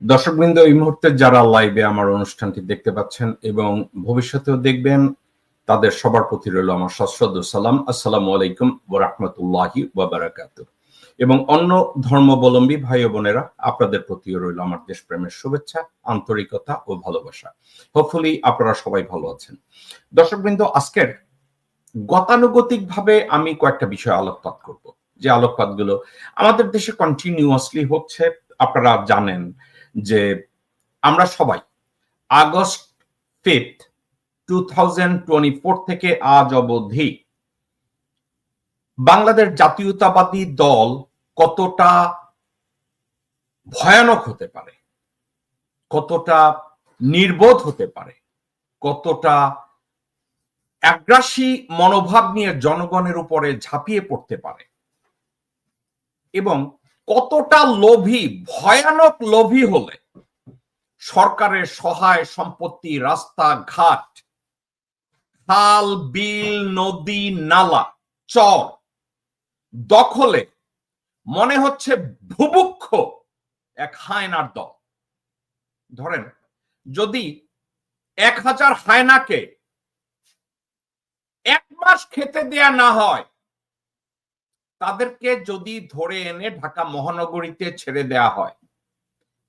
দর্শকবৃন্দ, এই মুহূর্তে যারা লাইভে আমার অনুষ্ঠানটি দেখতে পাচ্ছেন এবং ভবিষ্যতেও দেখবেন, তাদের সবার প্রতি রইল আমার সশ্রদ্ধ সালাম। আসসালামু আলাইকুম ওয়া রাহমাতুল্লাহি ওয়া বারাকাতুহু। এবং অন্য ধর্মাবলম্বী ভাই ও বোনেরা, আপনাদের প্রতিও রইল আমার দেশপ্রেমের শুভেচ্ছা, আন্তরিকতা ও ভালোবাসা। হোপফুলি আপনারা সবাই ভালো আছেন। দর্শকবৃন্দ, আজকের গতানুগতিকভাবে আমি কয়েকটা বিষয় আলোকপাত করব, যে আলোকপাতগুলো আমাদের দেশে কন্টিনিউয়াসলি হচ্ছে। আপনারা জানেন যে আমরা সবাই আগস্ট 5, 2024 থেকে আজ অবধি বাংলাদেশ জাতীয়তাবাদী দল কতটা ভয়ানক হতে পারে, কতটা নির্বোধ হতে পারে, কতটা আগ্রাসী মনোভাব নিয়ে জনগণের উপরে ঝাঁপিয়ে পড়তে পারে এবং কতটা লোভী, ভয়ানক লোভী হলে সরকারের সহায় সম্পত্তি, রাস্তাঘাট, খাল, বিল, নদী, নালা, চর দখলে মনে হচ্ছে ভুবুক্ষ এক হায়নার দল। ধরেন, যদি 1000 হায়নাকে 1 মাস খেতে দেয়া না হয়, তাদেরকে যদি ধরে এনে ঢাকা মহানগরীতে ছেড়ে দেয়া হয়,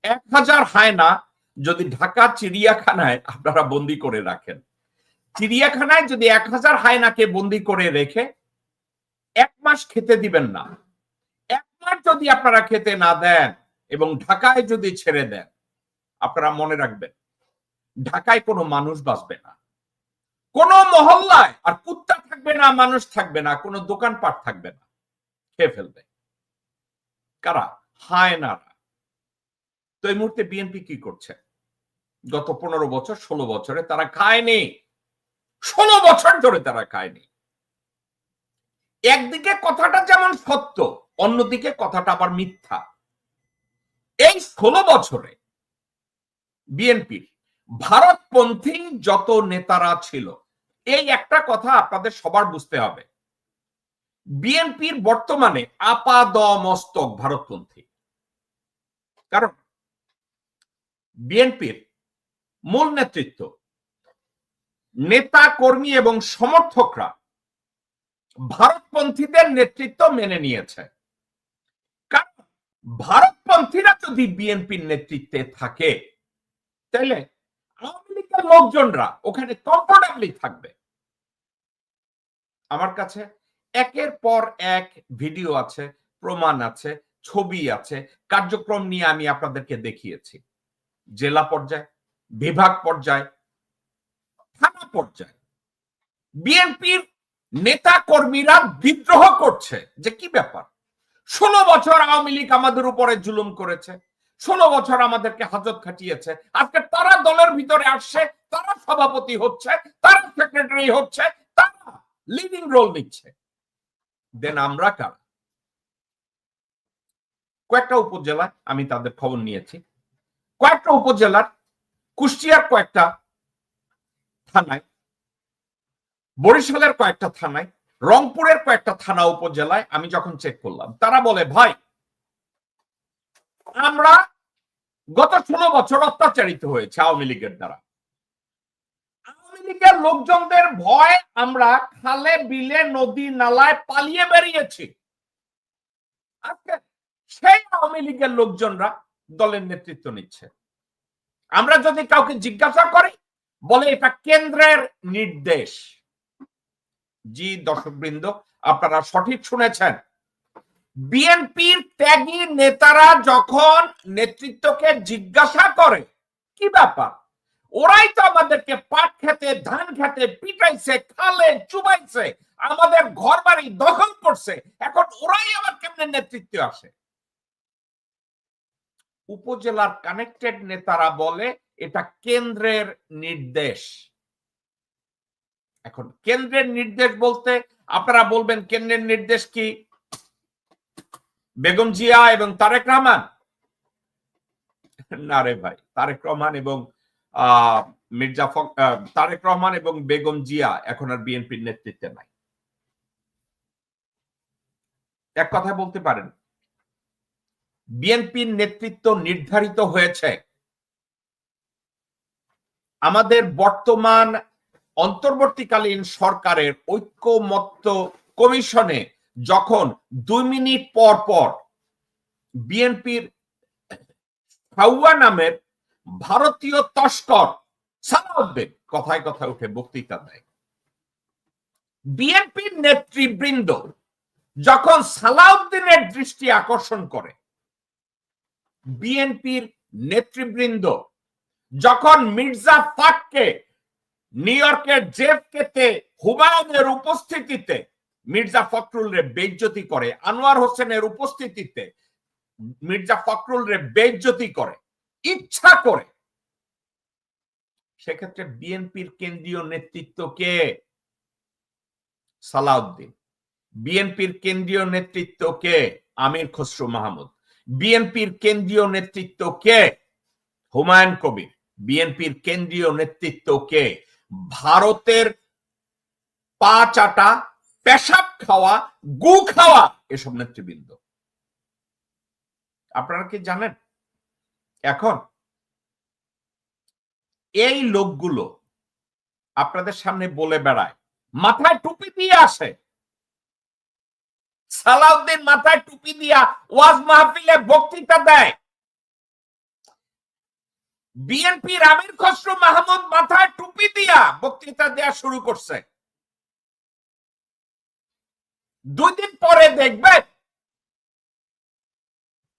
1000 হায়না যদি ঢাকা চিড়িয়াখানায় আপনারা বন্দি করে রাখেন, চিড়িয়াখানায় যদি 1000 হায়নাকে বন্দি করে রেখে 1 মাস খেতে দিবেন না, 1 মাস যদি আপনারা খেতে না দেন এবং ঢাকায় যদি ছেড়ে দেন, আপনারা মনে রাখবেন ঢাকায় কোনো মানুষ বাঁচবে না, কোনো মহল্লায় আর কুত্তা থাকবে না, মানুষ থাকবে না, কোনো দোকানপাট থাকবে না, খেয়ে ফেলবে। কারা? হায়নারা। তো এই মুহূর্তে বিএনপি কি করছে? গত 15 বছর 16 বছরে তারা খায়নি, 16 বছর ধরে তারা খায়নি। একদিকে কথাটা যেমন সত্য, অন্যদিকে কথাটা আবার মিথ্যা। এই 16 বছরে বিএনপির ভারতপন্থী যত নেতারা ছিল, এই একটা কথা আপনাদের সবার বুঝতে হবে, বিএনপির বর্তমানে আপাদমস্তক ভারতপন্থী। কারণ বিএনপির মূল নেতৃত্ব, নেতা কর্মী এবং সমর্থকরা ভারতপন্থীদের নেতৃত্ব মেনে নিয়েছে। কারণ ভারতপন্থীরা যদি বিএনপির নেতৃত্বে থাকে, তাহলে আওয়ামী লীগের লোকজনরা ওখানে কমফোর্টেবলি থাকবে। আমার কাছে একের পর এক ভিডিও আছে, প্রমাণ আছে, ছবি আছে, কার্যক্রম নিয়ে আমি আপনাদেরকে দেখিয়েছি। জেলা পর্যায়ে, বিভাগ পর্যায়ে, থানা পর্যায়ে বিএনপির নেতা কর্মীরা বিদ্রোহ করছে যে কি ব্যাপার, 16 বছর আওয়ামী লীগ আমাদের উপরে জুলুম করেছে, 16 বছর আমাদেরকে হাজত খাটিয়েছে, আজকে তারা দলের ভিতরে আসছে, তারা সভাপতি হচ্ছে, তারা সেক্রেটারি হচ্ছে, তারা লিডিং রোল নিচ্ছে। দেন আমরা কারা? কয়েকটা উপজেলায় আমি তাদের খবর নিয়েছি, কয়েকটা উপজেলার, কুষ্টিয়ার কয়েকটা থানায়, বরিশালের কয়েকটা থানায়, রংপুরের কয়েকটা থানা উপজেলায় আমি যখন চেক করলাম, তারা বলে ভাই আমরা গত 16 বছর অত্যাচারিত হয়েছে আওয়ামী লীগের দ্বারা, আওয়ামী লীগের লোকজনদের ভয় আমরা খালে, বিলে, নদী, নালায় পালিয়ে বেরিয়েছি। আজকে সেই আওয়ামী লীগের লোকজনরা দলের নেতৃত্ব নিচ্ছে। আমরা যদি কাউকে জিজ্ঞাসা করি, বলে এটা কেন্দ্রের নির্দেশ। জি দর্শকবৃন্দ, আপনারা সঠিক শুনেছেন। বিএনপির ত্যাগী নেতারা যখন নেতৃত্বকে জিজ্ঞাসা করে কি ব্যাপার, ওরাই তো আমাদেরকে পাট খেতে, ধান খেতে পিটাইছে, খালে চুবাইছে, আমাদের ঘর বাড়ি দখল করছে, এখন ওরাই আবার কেমনে নেতৃত্বে আসে? উপজেলার কানেক্টেড নেতারা বলে এটা কেন্দ্রের নির্দেশ। এখন কেন্দ্রের নির্দেশ বলতে আপনারা বলবেন কেন্দ্রের নির্দেশ কি বেগম জিয়া এবং তারেক রহমান? না রে ভাই, তারেক রহমান এবং তারেক রহমান এবং বেগম জিয়া এখন আর বিএনপির নেতৃত্বে নাই। এক কথায় বলতে পারেন বিএনপির নেতৃত্ব নির্ধারিত হয়েছে আমাদের বর্তমান অন্তর্বর্তীকালীন সরকারের ঐক্যমত্য কমিশনে যখন 2 মিনিট পর পর বিএনপির হাওয়া নামের ভারতীয় তস্কর সালাউদ্দিন কথায় কথায় উঠে বক্তৃতা দেয়, বিএনপির নেতৃবৃন্দ যখন সালাউদ্দিনের দৃষ্টি আকর্ষণ করে, বিএনপির নেতৃবৃন্দ যখন মির্জা ফাককে নিউ ইয়র্কের জেফকেতে হুমায়ুনের উপস্থিতিতে মির্জা ফখরুলের বেইজ্জতি করে, আনোয়ার হোসেনের উপস্থিতিতে মির্জা ফখরুলের বেইজ্জতি করে ইচ্ছা করে, সেক্ষেত্রে বিএনপির কেন্দ্রীয় নেতৃত্ব কে? সালাউদ্দিন। বিএনপির কেন্দ্রীয় নেতৃত্ব কে? আমির খসরু মাহমুদ। বিএনপির কেন্দ্রীয় নেতৃত্ব কে? হুমায়ুন কবির। বিএনপির কেন্দ্রীয় নেতৃত্ব কে? ভারতের পা চাটা, পেশাব খাওয়া, গু খাওয়া এসব নেতৃবৃন্দ। আপনারা কি জানেন এখন এই লোকগুলো আপনাদের সামনে বলে বেড়ায়, মাথায় টুপি দিয়ে আসে, সালাউদ্দিন মাথায় টুপি দিয়া ওয়াজ মাহফিলে বক্তৃতা দেয়, বিএনপির আমির খসরু মাহমুদ মাথায় টুপি দিয়া বক্তৃতা দেয়া শুরু করছে। 2 দিন পরে দেখবেন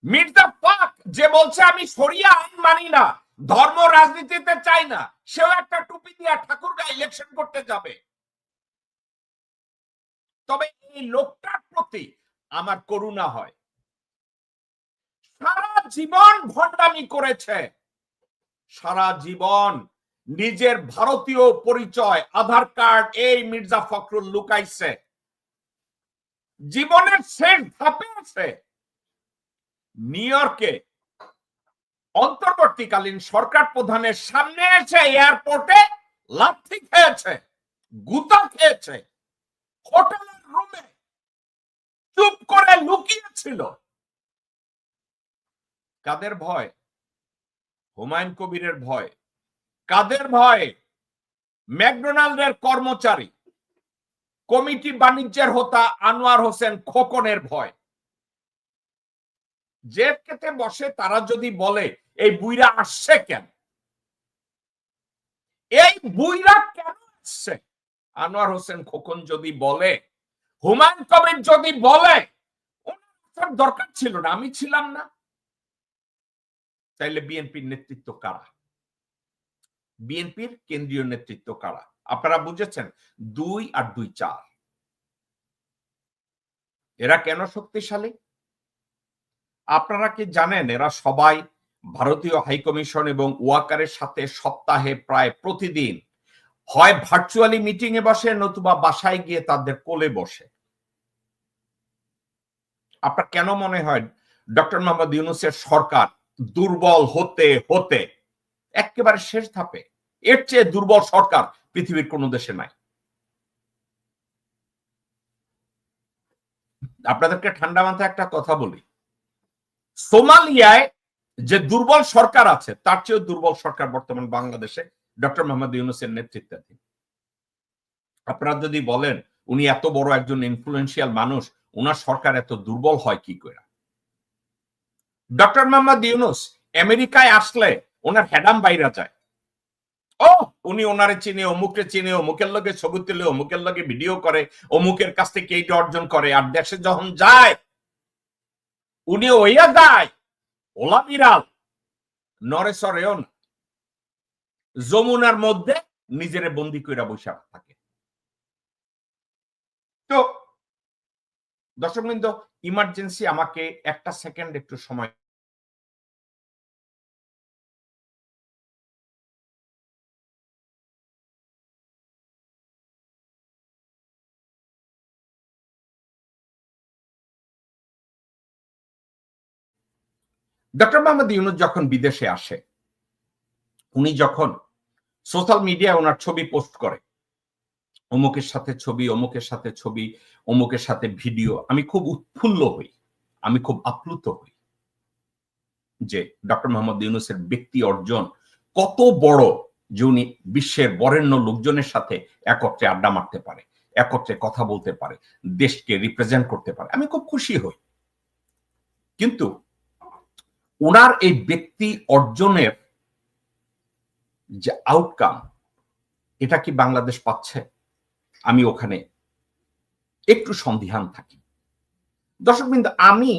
মির্জা ফাক যে বলছে আমি শরিয়া আইন মানি না, ধর্ম রাজনীতিতে চাই না, সেও একটা টুপি দিয়া ঠাকুরগাঁও ইলেকশন করতে যাবে। তবে এই লোকটার প্রতি আমার করুণা হয়। সারা জীবন ভণ্ডামি করেছে, সারা জীবন নিজের ভারতীয় পরিচয় আধার কার্ড এই মির্জা ফখরুল লুকাইছে। জীবনের শেষ ধাপে আছে নিউ ইয়র্কে অন্তর্বর্তীকালীন সরকার প্রধানের সামনে এসে এয়ারপোর্টে লাথি খেয়েছে, গুতা খেয়েছে, হোটেলের রুমে চুপ করে লুকিয়েছিল। কাদের ভয়? হুমায়ুন কবিরের ভয়। কাদের ভয়? ম্যাকডোনাল্ডের কর্মচারী, কমিটি বাণিজ্যের হোতা আনোয়ার হোসেন খোকনের ভয়। জেফকেতে বসে তারা যদি বলে এই বুইরা আসছে কেন, এই বুইরা কেন আসছে, আনোয়ার হোসেন খোকন যদি বলে, হুমায়ুন কবির যদি বলে ওনার দরকার ছিল না, আমি ছিলাম না, তাইলে বিএনপির নেতৃত্ব কারা? বিএনপির কেন্দ্রীয় নেতৃত্ব কারা? আপনারা বুঝেছেন, 2 আর 2 4। এরা কেন শক্তিশালী? আপনারা কি জানেন এরা সবাই ভারতীয় হাইকমিশন এবং ওয়াকারের সাথে সপ্তাহে প্রায় প্রতিদিন হয় ভার্চুয়ালি মিটিং এ বসে, নতুবা বাসায় গিয়ে তাদের কোলে বসে। আপনার কেন মনে হয় ডক্টর মোহাম্মদ ইউনূসের সরকার দুর্বল হতে হতে একেবারে শেষ ধাপে? এর চেয়ে দুর্বল সরকার পৃথিবীর কোন দেশে নাই। আপনাদেরকে ঠান্ডা মাথায় একটা কথা বলি, সোমালিয়ায় যে দুর্বল সরকার আছে তার চেয়েও দুর্বল সরকার বর্তমান বাংলাদেশে ডক্টর মোহাম্মদ ইউনূসের নেতৃত্বাধীন। আপনারা যদি বলেন উনি এত বড় একজন ইনফ্লুয়েন্সিয়াল মানুষ, ওনার সরকার এত দুর্বল হয় কি করে? ডক্টর মোহাম্মদ ইউনূস আমেরিকায় আসলে ওনার হেডাম বাইরা যায়, ও উনি ওনারে চিনে, অমুকরে চিনে, অমুকের লগে ছবি তুলে, অমুকের লগে ভিডিও করে, অমুকের কাছ থেকে এইটা অর্জন করে। আর দেশে যখন যায় উনি ওইয়া যায় ওলা বিড়াল, নরেসরেও না, যমুনার মধ্যে নিজের বন্দি কইরা বসে থাকে। তো দর্শকবৃন্দ, ইমার্জেন্সি আমাকে একটা সেকেন্ড একটু সময়। ডক্টর মোহাম্মদ ইউনূস যখন বিদেশে আসে, উনি যখন সোশ্যাল মিডিয়ায় ওনার ছবি পোস্ট করে, অমুকের সাথে ছবি, অমুকের সাথে ছবি, অমুকের সাথে ভিডিও, আমি খুব উৎফুল্ল হই, আমি খুব আপ্লুত হই। যে ডক্টর মোহাম্মদ ইউনূসের ব্যক্তি অর্জন কত বড়, যে উনি বিশ্বের বরেণ্য লোকজনের সাথে একত্রে আড্ডা মারতে পারে, একত্রে কথা বলতে পারে, দেশকে রিপ্রেজেন্ট করতে পারে। আমি খুব খুশি হই। কিন্তু ওনার এই ব্যক্তি অর্জনের যে আউটকাম, এটা কি বাংলাদেশ পাচ্ছে? আমি ওখানে একটু সন্দিহান থাকি। দর্শকবৃন্দ, আমি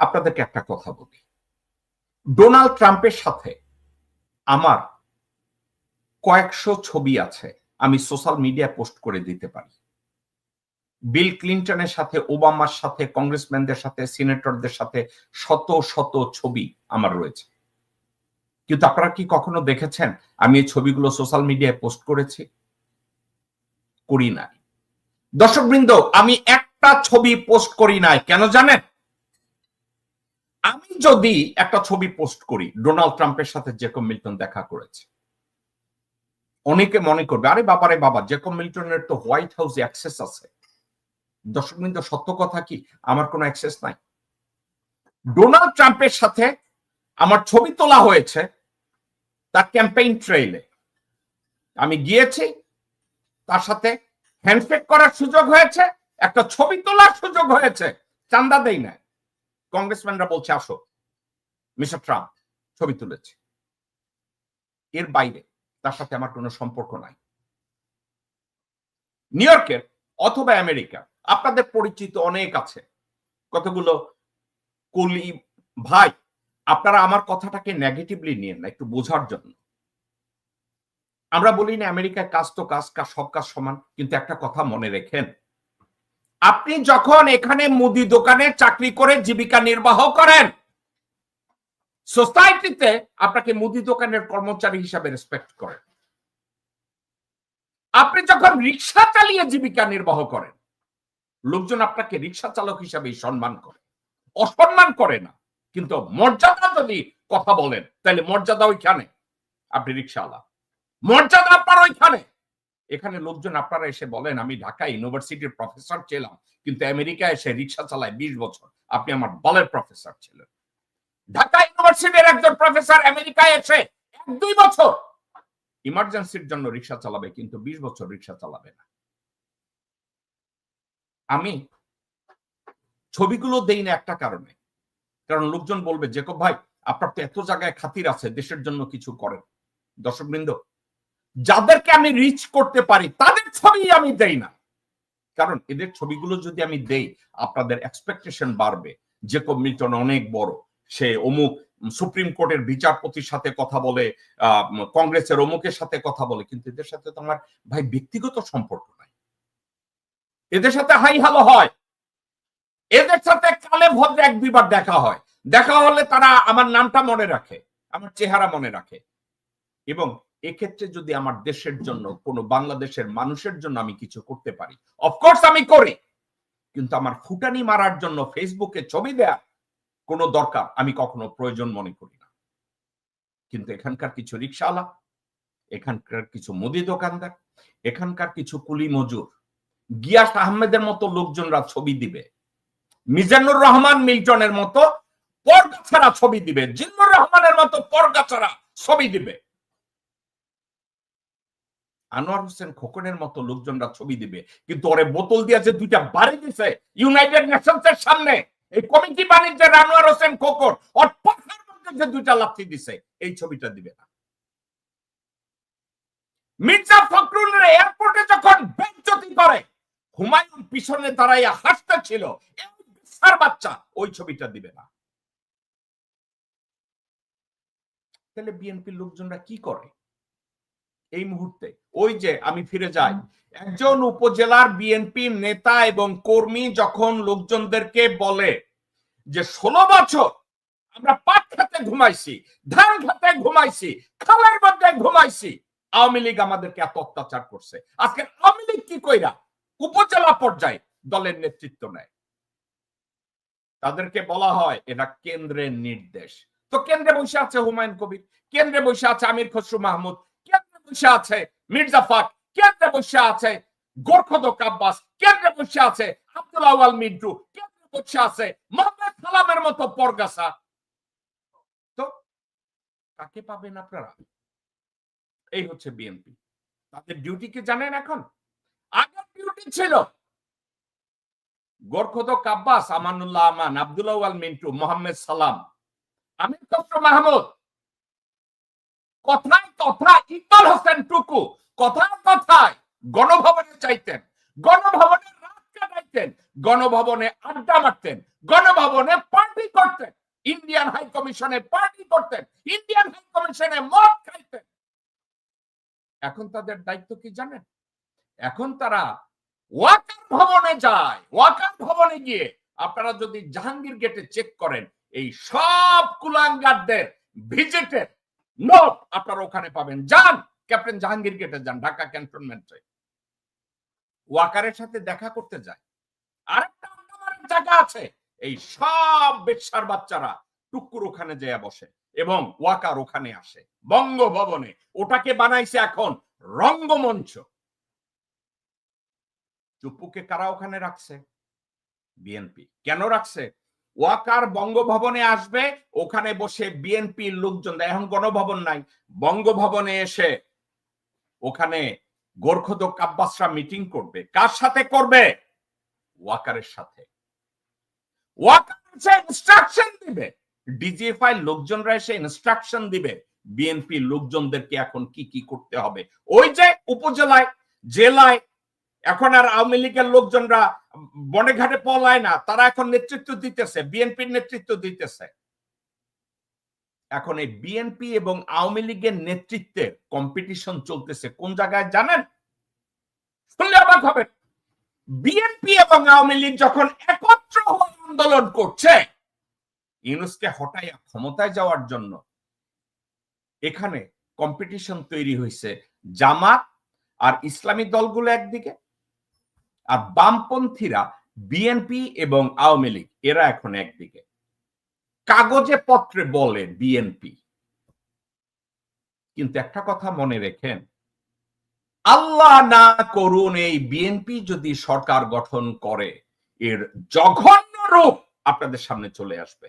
আপনাদেরকে একটা কথা বলি। ডোনাল্ড ট্রাম্পের সাথে আমার কয়েকশো ছবি আছে, আমি সোশ্যাল মিডিয়ায় পোস্ট করে দিতে পারি। বিল ক্লিন্টনের সাথে, ওবামার সাথে, কংগ্রেসম্যানদের সাথে, সিনেটরদের সাথে শত শত ছবি আমার রয়েছে। কিন্তু আপনারা কি কখনো দেখেছেন আমি এই ছবিগুলো সোশ্যাল মিডিয়ায় পোস্ট করেছি? করি নাই। দর্শকবৃন্দ, আমি একটা ছবি পোস্ট করি নাই। কেন জানেন? আমি যদি একটা ছবি পোস্ট করি ডোনাল্ড ট্রাম্পের সাথে জেকব মিল্টন দেখা করেছে, অনেকে মনে করবে আরে বাবারে বাবা, জেকব মিল্টনের তো হোয়াইট হাউসে অ্যাক্সেস আছে। দর্শকবৃন্দ, সত্য কথা কি, আমার কোনো অ্যাক্সেস নাই। ডোনাল্ড ট্রাম্পের সাথে আমার ছবি তোলা হয়েছে তার ক্যাম্পেইন ট্রেইলে। আমি গিয়েছি, তার সাথে হ্যান্ডশেক করার সুযোগ হয়েছে, একটা ছবি তোলার সুযোগ হয়েছে। চান্দা দেই না, কংগ্রেসম্যানরা বলছে আসো মিস্টার ট্রাম্প, ছবি তুলেছে। এর বাইরে তার সাথে আমার কোনো সম্পর্ক নাই। নিউ ইয়র্কের অথবা আমেরিকা আপনাদের পরিচিত অনেক আছে, কতগুলো কলি ভাই। আপনারা আমার কথাটাকে নেগেটিভলি নিয়েন না, একটু বোঝার জন্য। আমরা বলি না আমেরিকায় কাজ তো কাজ, সব কাজ সমান। কিন্তু একটা কথা মনে রেখেন, আপনি যখন এখানে মুদি দোকানে চাকরি করে জীবিকা নির্বাহ করেন, সোসাইটিতে আপনাকে মুদি দোকানের কর্মচারী হিসাবে রেসপেক্ট করেন। আপনি যখন রিক্সা চালিয়ে জীবিকা নির্বাহ করেন, লোকজন আপনাকে রিক্সা চালক হিসাবে সম্মান করে, অসম্মান করে না। কিন্তু মর্যাদা যদি কথা বলেন, তাহলে মর্যাদা ওইখানে, আপনি রিক্সাওয়ালা, মর্যাদা আপনার ওইখানে। এখানে লোকজন আপনারা এসে বলেন আমি ঢাকা ইউনিভার্সিটির প্রফেসর ছিলাম, কিন্তু আমেরিকায় এসে রিক্সা চালায় 20 বছর। আপনি আমার বালের প্রফেসর ছিলেন। ঢাকা ইউনিভার্সিটির একজন প্রফেসর আমেরিকায় এসে 1-2 বছর ইমার্জেন্সির জন্য রিক্সা চালাবে, কিন্তু 20 বছর রিক্সা চালাবে না। আমি ছবিগুলো দেই না একটা কারণে, কারণ লোকজন বলবে জেকব ভাই আপনার তো এত জায়গায় খাতির আছে, দেশের জন্য কিছু করেন। দর্শকবৃন্দ, যাদেরকে আমি রিচ করতে পারি তাদের ছবি আমি দেই না, কারণ এদের ছবিগুলো যদি আমি দেই আপনাদের এক্সপেকটেশন বাড়বে। জেকব মিল্টন অনেক বড়, সে অমুক সুপ্রিম কোর্টের বিচারপতির সাথে কথা বলে, কংগ্রেসের অমুকের সাথে কথা বলে, কিন্তু এদের সাথে তো আমার ভাই ব্যক্তিগত সম্পর্ক নাই। এদের সাথে হাই হ্যালো হয়, এদের সাথে কালে ভদ্রে 1-2 বার দেখা হয়। দেখা হলে তারা আমার নামটা মনে রাখে, আমার চেহারা মনে রাখে। এবং এক্ষেত্রে যদি আমার দেশের জন্য, কোনো বাংলাদেশের মানুষের জন্য আমি কিছু করতে পারি, অফকোর্স আমি করি। কিন্তু আমার ফুটানি মারার জন্য ফেসবুকে ছবি দেয়া কোনো দরকার আমি কখনো প্রয়োজন মনে করি না। কিন্তু এখানকার কিছু রিক্সাওয়ালা, এখানকার কিছু মুদি দোকানদার, এখানকার কিছু কুলি মজুর, গিয়াস আহমেদের মতো লোকজনরা ছবি দিবে, মিজানুর রহমান মিল্টনের মতো পরগাছাড়া ছবি দিবে, জিল্লুর রহমানের মতো পরগাছাড়া ছবি দিবে, আনোয়ার হোসেন খোকনের মতো লোকজনরা ছবি দিবে। কিন্তু ওরে বোতল দিয়ে যে 2টা বাড়ি দিছে ইউনাইটেড নেশনসের সামনে, এই কমিটি বাণিজ্যের আনোয়ার হোসেন খোকন ওর পাখার মধ্যে যে 2টা লাথি দিছে, এই ছবিটা দিবে না। মির্জা ফখরুলের এয়ারপোর্টে যখন বেইজ্জতি করে হুমায়ুন পিছনে দাঁড়াইয়া হাসতেছিল, এই বিশার বাচ্চা ওই ছবিটা দিবে না। তাহলে বিএনপির লোকজনরা কি করে এই মুহূর্তে? ওই যে আমি ফিরে যাই, একজন উপজেলার বিএনপি নেতা এবং কর্মী যখন লোকজনদেরকে বলে যে 16 বছর আমরা পাট খেতে ঘুমাইছি, ধান খেতে ঘুমাইছি, খালের মধ্যে ঘুমাইছি, আওয়ামী লীগ আমাদেরকে এত অত্যাচার করছে, আজকে আওয়ামী লীগ কি কইরা উপজেলা পর্যায়ে দলের নেতৃত্ব নেয়, তাদেরকে বলা হয় এটা কেন্দ্রের নির্দেশ। তো কেন্দ্রে বসে আছে হুমায়ুন কবির, কেন্দ্রে বসে আছে আমির খসরু মাহমুদ, কেন্দ্রে বসে আছে মির্জা ফাক, কেন্দ্রে বসে আছে গোরখদক আব্বাস, কেন্দ্রে বসে আছে আব্দুল আওয়াল মিন্টু, কেন্দ্রে বসে আছে মোহাম্মদ সালামের মতো পরগাছা। কাকে পাবেন আপনারা? এই হচ্ছে বিএনপি। তাদের ডিউটি কি জানেন এখন? আগের ডিউটি ছিল গোরখোদক আব্বাস, আমানুল্লাহ আমান, আব্দুল্লাহ আল মিন্টু, মোহাম্মদ সালাম, আমির খসরু মাহমুদ, কথায় কথায় ইকবাল হোসেন টুকু, কথায় কথায় গণভবনে চাইতেন, গণভবনে রাত কাটাইতেন, গণভবনে আড্ডা মারতেন, গণভবনে পার্টি করতেন, ইন্ডিয়ান হাই কমিশনে পার্টি করতেন, ইন্ডিয়ান হাই কমিশনে মদ খাইতেন। এখন তাদের দায়িত্ব কি জানেন? এখন তারা ওয়াকার ভবনে যায়। ওয়াকার ভবনে গিয়ে আপনারা যদি জাহাঙ্গীর গেটে চেক করেন, এই সব কুলাঙ্গারদের ভিজিটের নোট আপনারা ওখানে পাবেন। যান ক্যাপ্টেন জাহাঙ্গীর গেটে যান, ঢাকা ক্যান্টনমেন্টে, ওয়াকারের সাথে দেখা করতে যায়। আরেকটা জায়গা আছে, এই সব বেশ্যার বাচ্চারা টুকুর ওখানে যেয়ে বসে এবং ওয়াকার ওখানে আসে বঙ্গভবনে। ওটাকে বানাইছে এখন রঙ্গমঞ্চ। চুপ্পুকে কারা ওখানে রাখছে? বিএনপি। কেন রাখছে? ওয়াকার বঙ্গভবনে আসবে, ওখানে বসে বিএনপির লোকজন, এখন গণভবন নাই, বঙ্গভবনে এসে ওখানে গোরখোদক আব্বাসরা মিটিং করবে। কার সাথে করবে? ওয়াকারের সাথে। ওয়াকার এসে ইনস্ট্রাকশন দিবে, ডিজিএফআই লোকজনরা এসে ইনস্ট্রাকশন দিবে বিএনপি লোকজনদেরকে এখন কি কি করতে হবে। ওই যে উপজেলায়, জেলায় এখন আর আওয়ামী লীগের লোকজনরা বনেঘাটে পলায় না, তারা এখন নেতৃত্ব দিতেছে, বিএনপির নেতৃত্ব দিতেছে। এখন এই বিএনপি এবং আওয়ামী লীগের নেতৃত্বে কম্পিটিশন চলতেছে কোন জায়গায় জানেন? শুনলে অবাক হবেন। বিএনপি এবং আওয়ামী লীগ যখন একত্র হয়ে আন্দোলন করছে ইউনূসকে হটাইয়া ক্ষমতায় যাওয়ার জন্য, এখানে কম্পিটিশন তৈরি হয়েছে জামাত আর ইসলামী দলগুলো একদিকে, আর বামপন্থীরা বিএনপি এবং আওয়ামী লীগ এরা এখন একদিকে। কাগজে পত্রে বলে বিএনপি, কিন্তু একটা কথা মনে রেখেন, আল্লাহ না করুন এই বিএনপি যদি সরকার গঠন করে, এর জঘন্য রূপ আপনাদের সামনে চলে আসবে।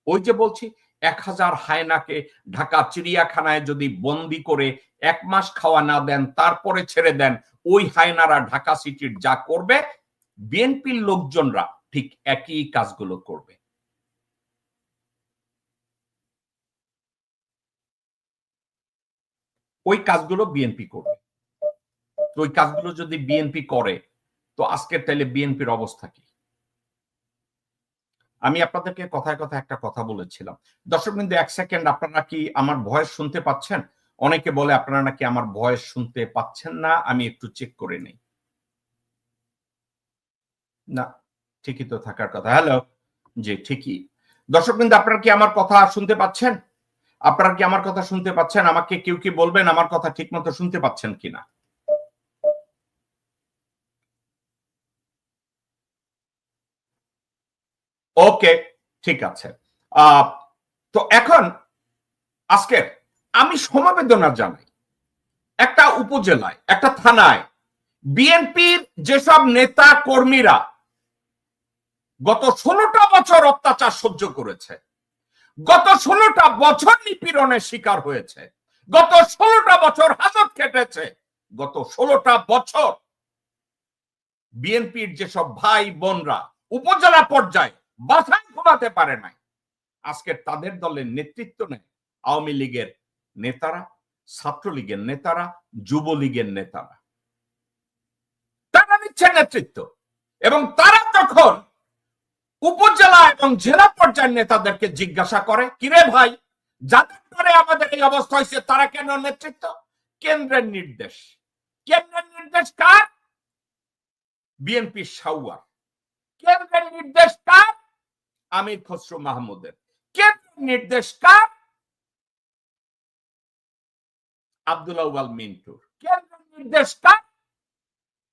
ওই যে বলছি 1000 হায়নাকে ঢাকা চিড়িয়াখানায় যদি বন্দি করে 1 মাস খাওয়া না দেন, তারপরে ছেড়ে দেন, ওই হায়নারা ঢাকা সিটির যা করবে বিএনপির লোকজনরা ঠিক একই কাজগুলো করবে। ওই কাজগুলো বিএনপি করবে। ওই কাজগুলো যদি বিএনপি করে, তো আজকের তাইলে বিএনপির অবস্থা কি? আমি আপনাদেরকে কথায় কথায় একটা কথা বলেছিলাম। দর্শক বিন্দু 1 সেকেন্ড, আপনারা কি আমার ভয়েস শুনতে পাচ্ছেন? অনেকে বলে আপনারা নাকি আমার ভয়েস শুনতে পাচ্ছেন না, আমি একটু চেক করে নেই। না, ঠিকই তো থাকার কথা। হ্যালো, জি ঠিকই। দর্শক বিন্দু আপনারা কি আমার কথা শুনতে পাচ্ছেন? আপনারা কি আমার কথা শুনতে পাচ্ছেন? আমাকে কেউ কি বলবেন আমার কথা ঠিক মতো শুনতে পাচ্ছেন কিনা? ওকে, ঠিক আছে। তো এখন আজকের আমি সমবেদনা জানাই, একটা উপজেলায়, একটা থানায় বিএনপির যেসব নেতা কর্মীরা গত 16টা বছর অত্যাচার সহ্য করেছে, গত 16টা বছর নিপীড়নের শিকার হয়েছে, গত 16টা বছর হাজত খেটেছে, গত 16টা বছর বিএনপির যেসব ভাই বোনরা উপজেলা পর্যায়ে বাসায় ঘুমাতে পারে নাই, আজকে তাদের দলের নেতৃত্ব নেয় আওয়ামী লীগের নেতারা, ছাত্রলীগের নেতারা, যুবলীগের নেতারা, তারা নিচ্ছে নেতৃত্ব। এবং তারা যখন উপজেলা এবং জেলা পর্যায়ের নেতাদেরকে জিজ্ঞাসা করে, কিরে ভাই, যাদের পরে আমাদের এই অবস্থা হয়েছে তারা কেন নেতৃত্ব? কেন্দ্রের নির্দেশ। কেন্দ্রের নির্দেশ কার? বিএনপির সাউয়ার। কেন্দ্রের নির্দেশ কার? আমির খসরু মাহমুদের। কেন্দ্রের নির্দেশ কার? আব্দুল্লাহ আল মিন্টুর। কেন্দ্রের নির্দেশ কার?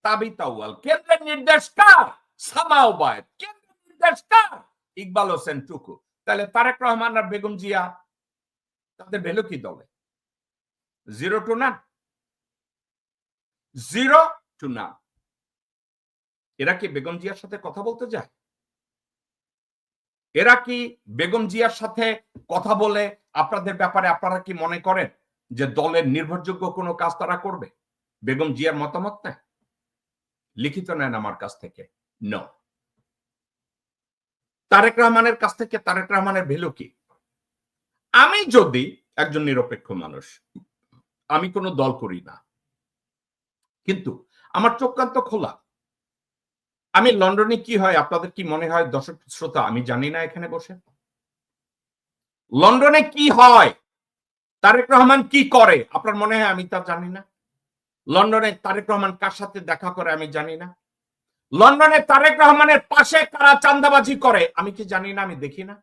তাবিত আউয়াল। কেন্দ্রের নির্দেশ কার? সামাও বায়েত। কেন্দ্রের নির্দেশ কার? ইকবাল হোসেন টুকু। তাহলে তারেক রহমান আর বেগম জিয়া তাদের ভ্যালু কি দলে? 0 to none। 0 to none। এরা কি বেগম জিয়ার সাথে কথা বলতে যায়? এরা কি বেগম জিয়ার সাথে কথা বলে আপনাদের ব্যাপারে আপনারা কি মনে করেন যে দলের নির্ভরযোগ্য কোনো কাজ তারা করবে? বেগম জিয়ার মতামত নেয়, লিখিত নেন আমার কাছ থেকে, নো। তারেক রহমানের কাছ থেকে তারেক রহমানের ভ্যালু কি? আমি যদি একজন নিরপেক্ষ মানুষ, আমি কোনো দল করি না, কিন্তু আমার চোখ কান তো খোলা। আমি লন্ডনে কি হয় আপনাদের কি মনে হয় দর্শক শ্রোতা আমি জানি না এখানে বসে? লন্ডনে কি হয়, তারেক রহমান কি করে আপনার মনে হয় আমি তা জানি না? লন্ডনে তারেক রহমান কার সাথে দেখা করে আমি জানি না? লন্ডনে তারেক রহমানের পাশে কারা চাঁদাবাজি করে আমি কি জানি না? আমি দেখি না?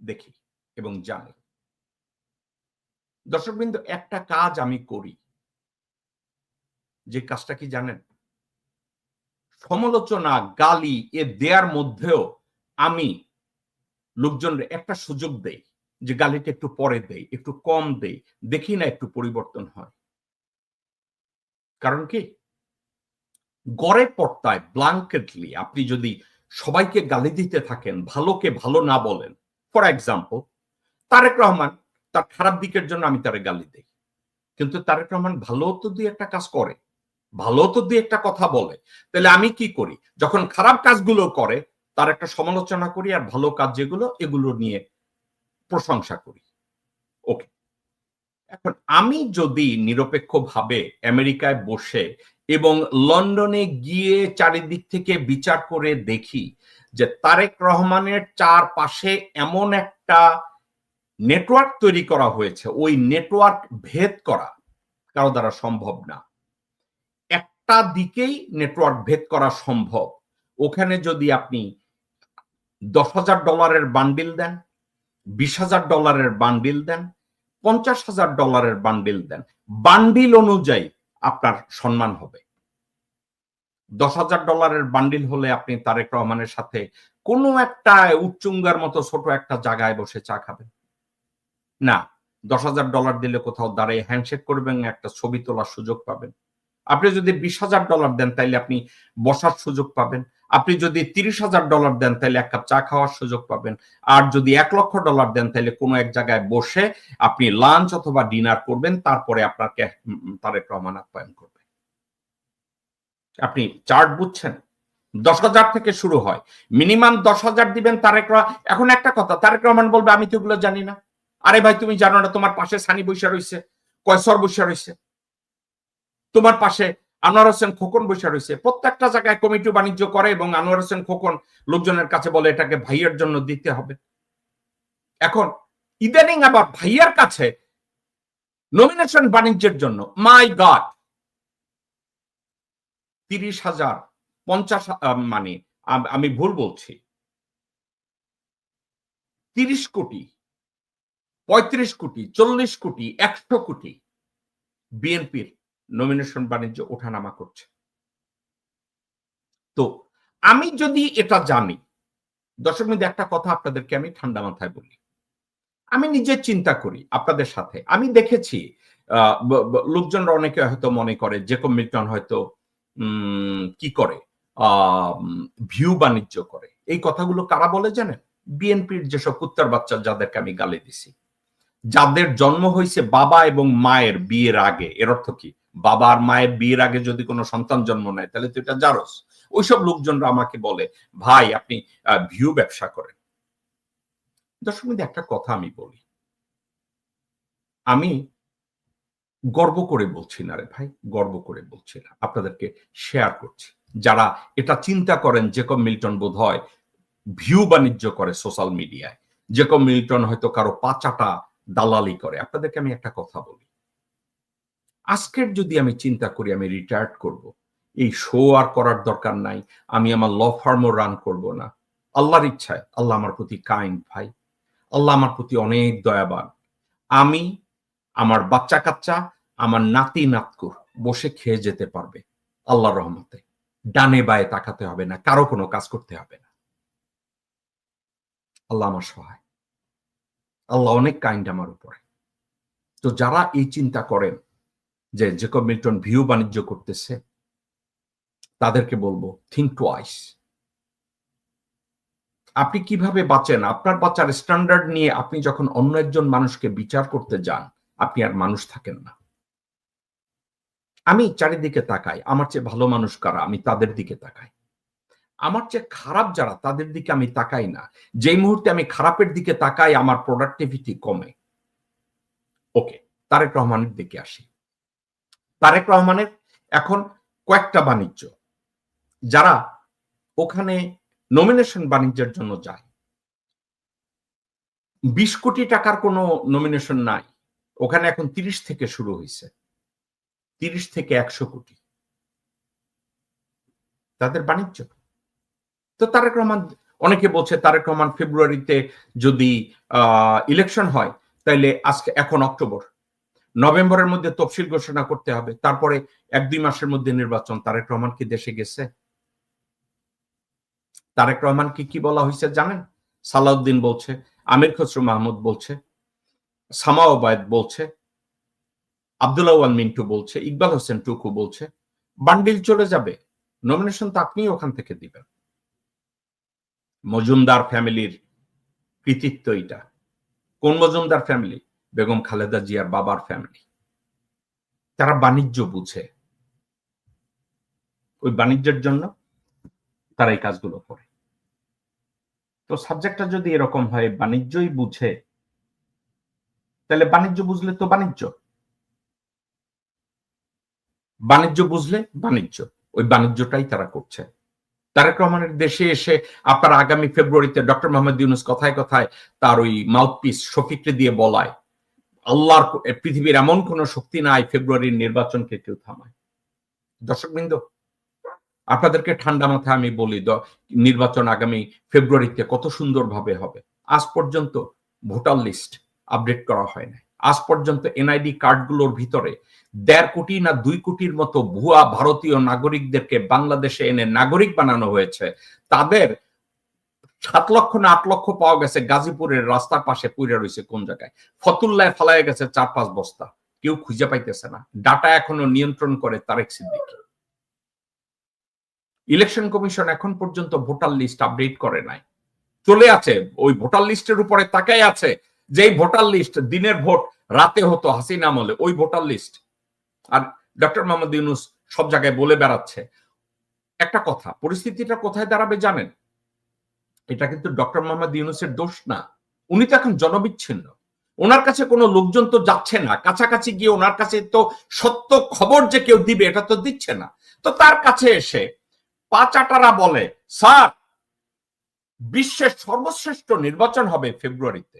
দেখি এবং জানি। দর্শকবৃন্দ, একটা কাজ আমি করি, যে কাজটা কি জানেন? সমালোচনা, গালি এ দেয়ার মধ্যেও আমি লোকজনের একটা সুযোগ দেই যে গালিটা একটু পরে দেই, একটু কম দেই, দেখি না একটু পরিবর্তন হয়। কারণ কি, গড়ে পড়তায় ব্ল্যাঙ্কেটলি আপনি যদি সবাইকে গালি দিতে থাকেন, ভালোকে ভালো না বলেন, ফর এক্সাম্পল তারেক রহমান তার খারাপ দিকের জন্য আমি তারে গালি দেই, কিন্তু তারেক রহমান ভালো তো দুই একটা কাজ করে, ভালো তো দুই একটা কথা বলে, তাহলে আমি কি করি? যখন খারাপ কাজগুলো করে তার একটা সমালোচনা করি, আর ভালো কাজ যেগুলো এগুলো নিয়ে প্রশংসা করি। ওকে, এখন আমি যদি নিরপেক্ষভাবে আমেরিকায় বসে এবং লন্ডনে গিয়ে চারিদিক থেকে বিচার করে দেখি যে তারেক রহমানের চারপাশে এমন একটা নেটওয়ার্ক তৈরি করা হয়েছে, ওই নেটওয়ার্ক ভেদ করা কারো দ্বারা সম্ভব না। একটা দিকেই নেটওয়ার্ক ভেদ করা সম্ভব। ওখানে যদি আপনি $10,000 বান্ডিল দেন, $20,000 বান্ডিল দেন, $50,000 বান্ডিল দেন, বান্ডিল অনুযায়ী আপনার সম্মান হবে। $10,000 বান্ডিল হলে আপনি তারেক রহমানের সাথে কোনো একটা উচ্চুঙ্গার মতো ছোট একটা জায়গায় বসে চা খাবেন না। $10,000 দিলে কোথাও দাঁড়িয়ে হ্যান্ডশেক করবেন, একটা ছবি তোলার সুযোগ পাবেন। আপনি যদি $20,000 দেন তাইলে আপনি বসার সুযোগ পাবেন। আপনি যদি $30,000 দেন তাইলে এক কাপ চা খাওয়ার সুযোগ পাবেন। আর যদি $1,00,000 দেন তাইলে কোনো এক জায়গায় বসে আপনি লাঞ্চ অথবা ডিনার করবেন, তারপরে আপনাকে তারেক রহমান আপ্যায়ন করবে। আপনি চার্ট বুঝছেন? 10,000 থেকে শুরু হয়, মিনিমাম 10,000 দিবেন তারেক রহমান। এখন একটা কথা, তারেক রহমান বলবে আমি তো এগুলো জানি না। আরে ভাই তুমি জানো না, তোমার পাশে সানি বৈশা রয়েছে, কয়সর বৈশা রয়েছে, তোমার পাশে আনোয়ার হোসেন খোকন বসে রয়েছে, প্রত্যেকটা জায়গায় কমিটি বাণিজ্য করে এবং আনোয়ার হোসেন খোকন লোকজনের কাছে বলে এটাকে ভাইয়ের জন্য দিতে হবে। এখন ইদানিং আবার ভাইয়ার কাছে নমিনেশন বাণিজ্যের জন্য, মাই গড, 30,000, 50, মানে আমি ভুল বলছি, 30 কোটি, 35 কোটি, 40 কোটি, 100 কোটি বিএনপির নমিনেশন বাণিজ্য ওঠানামা করছে। তো আমি যদি এটা জানি, দর্শক মিত্র, একটা কথা আপনাদেরকে আমি ঠান্ডা মাথায় বলি, আমি নিজে চিন্তা করি আপনাদের সাথে, আমি দেখেছি লোকজনরা অনেকে হয়তো মনে করে জেকব মিল্টন হয়তো কি করে, ভিউ বাণিজ্য করে। এই কথাগুলো কারা বলে জানেন? বিএনপির যেসব কুত্তার বাচ্চা যাদেরকে আমি গালি দিছি, যাদের জন্ম হয়েছে বাবা এবং মায়ের বিয়ের আগে। এর অর্থ কি, বাবা আর মায়ের বিয়ের আগে যদি কোনো সন্তান জন্ম নেয় তাহলে তো এটা জারজ। ওইসব লোকজনরা আমাকে বলে ভাই আপনি ভিউ ব্যবসা করেন। দর্শক মিত্র, একটা কথা আমি বলি, আমি গর্ব করে বলছি না রে ভাই, গর্ব করে বলছি না, আপনাদেরকে শেয়ার করছি। যারা এটা চিন্তা করেন জেকব মিল্টন বোধহয় ভিউ বাণিজ্য করে সোশ্যাল মিডিয়ায়, জেকব মিল্টন হয়তো কারো পাচাটা দালালি করে, আপনাদেরকে আমি একটা কথা বলি, আজকের যদি আমি চিন্তা করি আমি রিটায়ার্ড করব, এই শো আর করার দরকার নাই, আমি আমার ল ফার্মও রান করব না, আল্লাহর ইচ্ছায়, আল্লাহ আমার প্রতি কাইন্ড ভাই, আল্লাহ আমার প্রতি অনেক দয়াবান। আমি, আমার বাচ্চা কাচ্চা, আমার নাতি নাতকুর বসে খেয়ে যেতে পারবে আল্লাহর রহমতে, ডানে বায়ে তাকাতে হবে না, কারো কোনো কাজ করতে হবে না। আল্লাহ আমার সহায়, আল্লাহ অনেক কাইন্ড আমার উপরে। তো যারা এই চিন্তা করেন যে জেকব মিল্টন ভিউ বাণিজ্য করতেছে, তাদেরকে বলবো থিঙ্ক টুয়াইস, আপনি কিভাবে বাঁচেন, আপনার বাঁচার স্ট্যান্ডার্ড নিয়ে আপনি যখন অন্য একজন মানুষকে বিচার করতে যান, আপনি আর মানুষ থাকেন না। আমি চারিদিকে তাকাই, আমার চেয়ে ভালো মানুষ কারা, আমি তাদের দিকে তাকাই। আমার চেয়ে খারাপ যারা, তাদের দিকে আমি তাকাই না। যেই মুহূর্তে আমি খারাপের দিকে তাকাই, আমার প্রোডাক্টিভিটি কমে। ওকে, তারেক রহমানের দিকে আসি। তারেক রহমানের এখন কয়েকটা বাণিজ্য, যারা ওখানে নমিনেশন বাণিজ্যের জন্য যায়, 20 কোটি টাকার কোনো নমিনেশন নাই ওখানে, এখন 30 থেকে শুরু হয়েছে, 30 থেকে 100 কোটি তাদের বাণিজ্য। তো তারেক রহমান, অনেকে বলছে তারেক রহমান ফেব্রুয়ারিতে যদি ইলেকশন হয়, তাইলে আজকে এখন অক্টোবর, নভেম্বরের মধ্যে তফসিল ঘোষণা করতে হবে, তারপরে 1-2 মাসের মধ্যে নির্বাচন। তারেক রহমান কি দেশে গেছে? তারেক রহমানকে কি বলা হয়েছে জানেন? সালাউদ্দিন বলছে, আমির খসরু মাহমুদ বলছে, সামা ওবায়দ বলছে, আব্দুল্লাহ ওয়াল মিন্টু বলছে, ইকবাল হোসেন টুকু বলছে, বান্ডিল চলে যাবে, নমিনেশন তো আপনি ওখান থেকে দিবেন। মজুমদার ফ্যামিলির কৃতিত্ব এটা। কোন মজুমদার ফ্যামিলি? বেগম খালেদা জিয়ার বাবার ফ্যামিলি। তারা বাণিজ্য বুঝে, ওই বাণিজ্যের জন্য তারা এই কাজগুলো করে। তো সাবজেক্টটা যদি এরকম হয়, বাণিজ্যই বুঝে, তাহলে বাণিজ্য বুঝলে তো বাণিজ্য, বাণিজ্য বুঝলে বাণিজ্য, ওই বাণিজ্যটাই তারা করছে। তারেক রহমানের দেশে এসে আপনার আগামী ফেব্রুয়ারিতে ডক্টর মোহাম্মদ ইউনূস কথায় কথায় তার ওই মাউথপিস শফিককে দিয়ে বলায়, আল্লাহর পৃথিবীর এমন কোন শক্তি নাই ফেব্রুয়ারির নির্বাচনকে কেউ থামায়। দর্শকবৃন্দ, আপনাদেরকে ঠান্ডা মাথায় আমি বলি, নির্বাচন আগামী ফেব্রুয়ারিতে কত সুন্দরভাবে হবে। আজ পর্যন্ত ভোটার লিস্ট আপডেট করা হয় না। আজ পর্যন্ত এনআইডি কার্ডগুলোর ভিতরে 1.5 কোটি না 2 কোটির মতো ভুয়া ভারতীয় নাগরিকদেরকে বাংলাদেশে এনে নাগরিক বানানো হয়েছে। তাদের 7 লক্ষ না 8 লক্ষ পাওয়া গেছে গাজীপুরের রাস্তার পাশে পড়ে রয়েছে কোন জায়গায়, ফতুল্লায় ফালায় গেছে 4-5 বস্তা, কেউ খুঁজে পাইতেছে না। ডাটা এখনো নিয়ন্ত্রণ করে তারেক সিদ্দিকী। ইলেকশন কমিশন এখন পর্যন্ত ভোটার লিস্ট আপডেট করে নাই, চলে আছে ওই ভোটার লিস্টের উপরে তাকাই আছে, যেই ভোটার লিস্ট দিনের ভোট রাতে হতো হাসিনা আমলে, ওই ভোটার লিস্ট। আর ডক্টর মোহাম্মদ ইউনূস সব জায়গায় বলে বেড়াচ্ছে। একটা কথা, পরিস্থিতিটা কোথায় দাঁড়াবে জানেন? এটা কিন্তু ডক্টর মোহাম্মদ ইউনূসের দোষ না, উনি তো এখন জনবিচ্ছিন্ন, ওনার কাছে কোনো লোকজন তো যাচ্ছে না, কাছাকাছি গিয়ে ওনার কাছে তো সত্য খবর যে কেউ দিবে এটা তো দিচ্ছে না। তো তার কাছে এসে পাচাটারা বলে, স্যার বিশ্বের সর্বশ্রেষ্ঠ নির্বাচন হবে ফেব্রুয়ারিতে,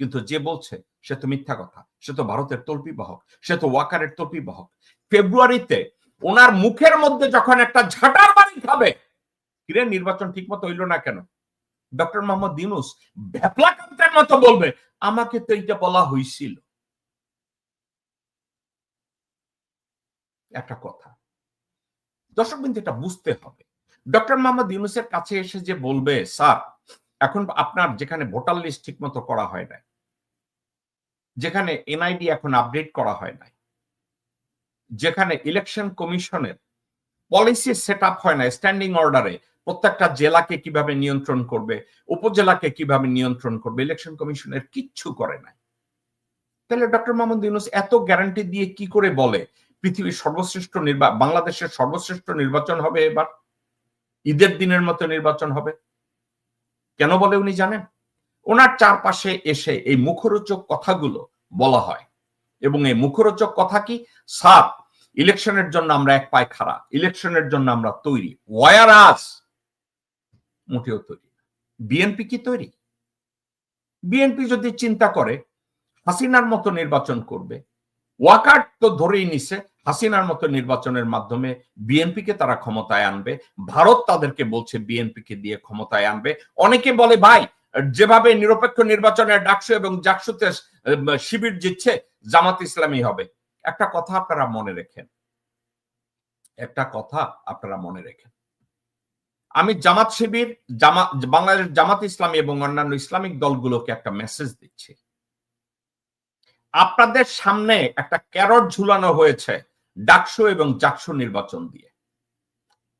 কিন্তু যে বলছে সে তো মিথ্যা কথা, সে তো ভারতের তল্পি বাহক, সে তো ওয়াকারের তল্পি বাহক। ফেব্রুয়ারিতে ওনার মুখের মধ্যে যখন একটা ঝাঁটার বাড়ি খাবে, কিরে নির্বাচন ঠিক মতো হইল না কেন, ডক্টর মোহাম্মদ ইউনূস ভ্যাপলাকান্তের মতো বলবে, আমাকে তো এইটা বলা হয়েছিল। একটা কথা দর্শকবৃন্দ, এটা বুঝতে হবে। ডক্টর মোহাম্মদ ইউনূসের কাছে এসে যে বলবে, স্যার এখন আপনার যেখানে ভোটার লিস্ট ঠিক মতো করা হয় না, যেখানে এনআইডি এখন আপডেট করা হয় নাই, যেখানে ইলেকশন কমিশনের পলিসি সেট আপ হয় না স্ট্যান্ডিং অর্ডারে, প্রত্যেকটা জেলাকে কিভাবে নিয়ন্ত্রণ করবে, উপজেলাকে কিভাবে নিয়ন্ত্রণ করবে, ইলেকশন কমিশনের কিচ্ছু করে নাই। তাহলে ডক্টর মোহাম্মদ ইউনূস এত গ্যারান্টি দিয়ে কি করে বলে পৃথিবীর সর্বশ্রেষ্ঠ বাংলাদেশের সর্বশ্রেষ্ঠ নির্বাচন হবে এবার, ঈদের দিনের মতো নির্বাচন হবে? কেন বলে উনি জানেন? ওনার চারপাশে এসে এই মুখরোচক কথাগুলো বলা হয়, এবং এই মুখরোচক কথা কি, স্যার ইলেকশনের জন্য আমরা এক পায়ে খাড়া, ইলেকশনের জন্য আমরা তৈরি, ওয়ারাস মোটেও তৈরি। বিএনপি কি তৈরি? বিএনপি যদি চিন্তা করে হাসিনার মতো নির্বাচন করবে, ওয়াকার তো ধরেই নিছে হাসিনার মতো নির্বাচনের মাধ্যমে বিএনপিকে তারা ক্ষমতায় আনবে, ভারত তাদেরকে বলছে বিএনপিকে দিয়ে ক্ষমতায় আনবে। অনেকে বলে, ভাই যেভাবে নিরপেক্ষ নির্বাচনের ডাকসু এবং জাকসুতে শিবির জিতছে, জামাত ইসলামী হবে। একটা কথা আপনারা মনে রেখেন, একটা কথা আপনারা মনে রেখেন, আমি জামাত শিবির, বাংলাদেশ জামাত ইসলামী এবং অন্যান্য ইসলামিক দলগুলোকে একটা মেসেজ দিচ্ছি, আপনাদের সামনে একটা ক্যারট ঝুলানো হয়েছে ডাকসু এবং জাকসু নির্বাচন দিয়ে।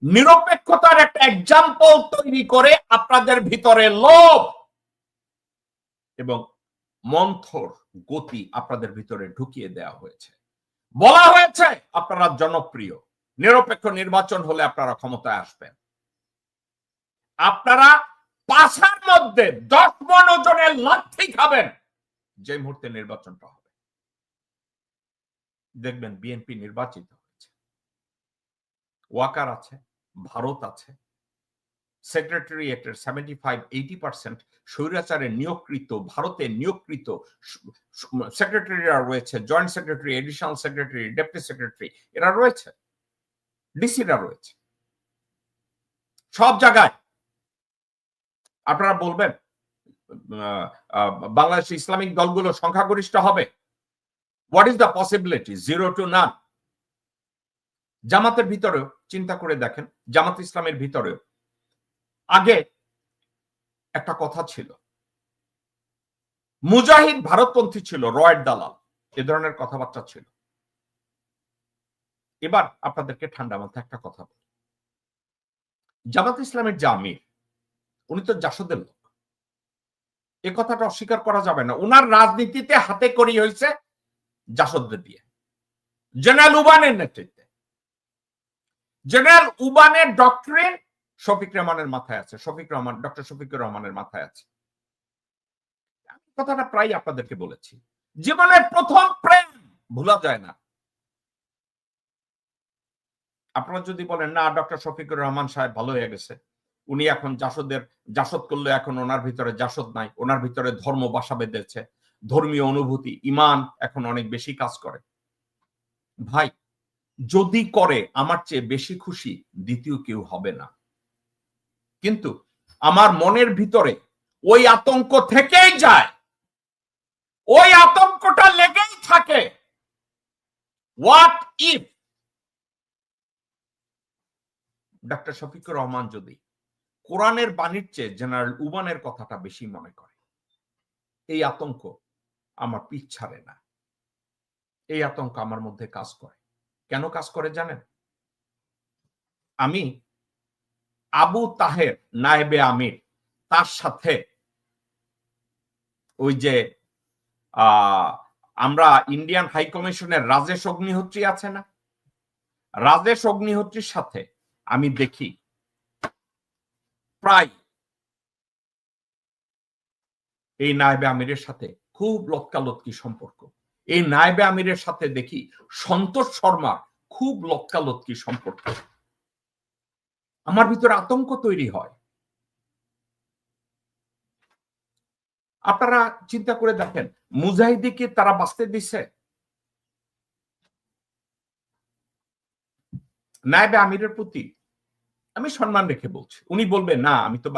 নিরপেক্ষতার একটা এক্সাম্পল তৈরি করে আপনাদের ভিতরে লোভ এবং মন্থর গতি আপনাদের ভিতরে ঢুকিয়ে দেওয়া হয়েছে। বলা হয়েছে আপনারা জনপ্রিয়, নিরপেক্ষ নির্বাচন হলে আপনারা ক্ষমতায় আসবেন। আপনারা পাশার মধ্যে 10-12 জনের লাঠি খাবেন যে মুহূর্তে নির্বাচনটা হবে। দেখবেন বিএনপি নির্বাচিত হয়েছে, ওয়াকার আছে, ভারত আছে, সেক্রেটারিয়েটের 75-80% স্বৈরাচারে নিয়োগকৃত, ভারতে নিয়োগকৃত সেক্রেটারিরা রয়েছে, joint secretary, additional secretary, deputy secretary, এরা রয়েছে, ডিসিরা রয়েছে সব জায়গায়। আপনারা বলবেন বাংলাদেশ ইসলামিক দলগুলো সংখ্যাগরিষ্ঠ হবে? What is the possibility? 0 to none। জামাতের ভিতরেও চিন্তা করে দেখেন, জামাত ইসলামের ভিতরেও আগে একটা কথা ছিল, মুজাহিদ ভারতপন্থী ছিল, রয়ের দালাল, এ ধরনের কথাবার্তা ছিল। এবার আপনাদেরকে ঠান্ডা মাথায় একটা কথা বলি, জামাত ইসলামের যে আমির, উনি তো জাসদের লোক, এ কথাটা অস্বীকার করা যাবে না। উনার রাজনীতিতে হাতে করি হয়েছে জাসদদের দিয়ে, জেনারেল উবানের নেতৃত্বে। জেনারেল উবানের ডক্টরিন শফিক রহমানের মাথায় আছে, ডক্টর শফিকুর রহমানের মাথায় আছে। কথাটা প্রায় আপনাদেরকে বলেছি, জীবনের প্রথম প্রেম ভোলা যায় না। আপনারা যদি বলেন না ডক্টর শফিকুর রহমান সাহেব ভালো হয়ে গেছে, উনি এখন জাসদ করলে এখন ওনার ভিতরে জাসদ নাই, ওনার ভিতরে ধর্ম বাসা বেঁধেছে, ধর্মীয় অনুভূতি, ইমান এখন অনেক বেশি কাজ করে। ভাই, যদি করে আমার চেয়ে বেশি খুশি দ্বিতীয় কেউ হবে না। কিন্তু আমার মনের ভিতরে ওই আতঙ্ক থেকেই যায়, ওই আতঙ্কটা লেগেই থাকে। What if doctor Shafiqur Rahman যদি কোরআনের বাণীর চেয়ে জেনারেল উবানের কথাটা বেশি মনে করে? এই আতঙ্ক আমার পিছ ছাড়ে না, এই আতঙ্ক আমার মধ্যে কাজ করে। কেন কাজ করে জানেন? আমি আবু তাহের নায়েবে আমির, তার সাথে ওই যে আমরা ইন্ডিয়ান হাই কমিশনের রাজেশ অগ্নিহোত্রী আছে না, রাজেশ অগ্নিহোত্রীর সাথে আমি দেখি প্রায় এই নায়েবে আমিরের সাথে খুব লটকালটকি সম্পর্ক। এই নায়েবে আমিরের সাথে দেখি সন্তোষ শর্মার খুব লটকালটকি সম্পর্ক। আমার ভিতরে আতঙ্ক তৈরি হয়। আপনারা চিন্তা করে দেখেন, মুজাহিদিকে তারা বাঁচতে দিছে? নায়েবে আমিরের প্রতি আমি সম্মান রেখে বলছি, উনি বলবে না আমি তো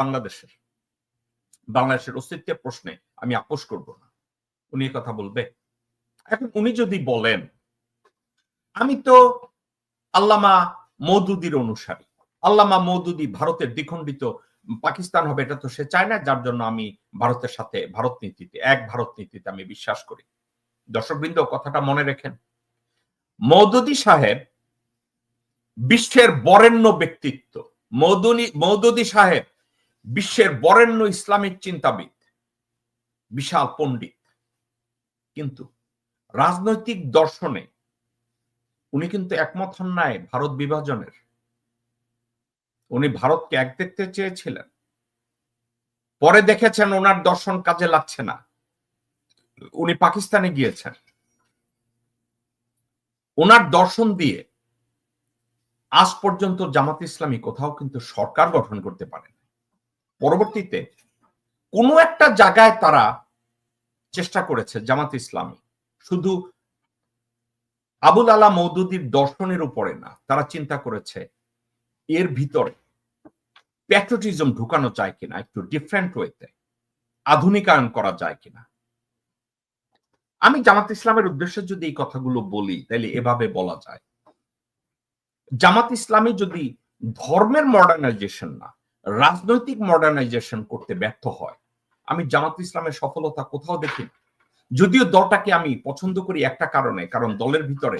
বাংলাদেশের অস্তিত্বের প্রশ্নে আমি আপোষ করব না, উনি কথা বলবে। এখন উনি যদি বলেন আমি তো আল্লামা মওদুদীর অনুসারী, আল্লামা মওদুদী ভারতের দ্বিখণ্ডিত পাকিস্তান হবে এটা তো সে চায় না, যার জন্য আমি ভারতের সাথে ভারত নীতিতে আমি বিশ্বাস করি। দর্শকবৃন্দ, কথাটা মনে রেখেন, মওদুদী সাহেব বিশ্বের বরেণ্য ব্যক্তিত্ব, মওদুদী সাহেব বিশ্বের বরেণ্য ইসলামিক চিন্তাবিদ, বিশাল পণ্ডিত, কিন্তু রাজনৈতিক দর্শনে উনি কিন্তু একমত হন নাই ভারত বিভাজনের। উনি ভারতকে এক দেখতে চেয়েছিলেন, পরে দেখেছেন ওনার দর্শন কাজে লাগছে না, উনি পাকিস্তানে গিয়েছেন। ওনার দর্শন দিয়ে আজ পর্যন্ত জামাত ইসলামী কোথাও কিন্তু সরকার গঠন করতে পারে না। পরবর্তীতে কোনো একটা জায়গায় তারা চেষ্টা করেছে, জামাত ইসলামী শুধু আবুল আলা মওদুদীর দর্শনের উপরে না, তারা চিন্তা করেছে এর ভিতরে প্যাট্রিয়টিজম ঢুকানো যায় কিনা, একটু ডিফারেন্ট ওয়েতে আধুনিকায়ন করা যায় কিনা। আমি জামাত ইসলামের উদ্দেশ্যে যদি এই কথাগুলো বলি তাহলে এভাবে বলা যায়, জামাত ইসলামী যদি ধর্মের মডার্নাইজেশন না রাজনৈতিক মডার্নাইজেশন করতে ব্যর্থ হয়, আমি জামাত ইসলামের সফলতা কোথাও দেখি না। যদিও দলটাকে আমি পছন্দ করি একটা কারণে, কারণ দলের ভিতরে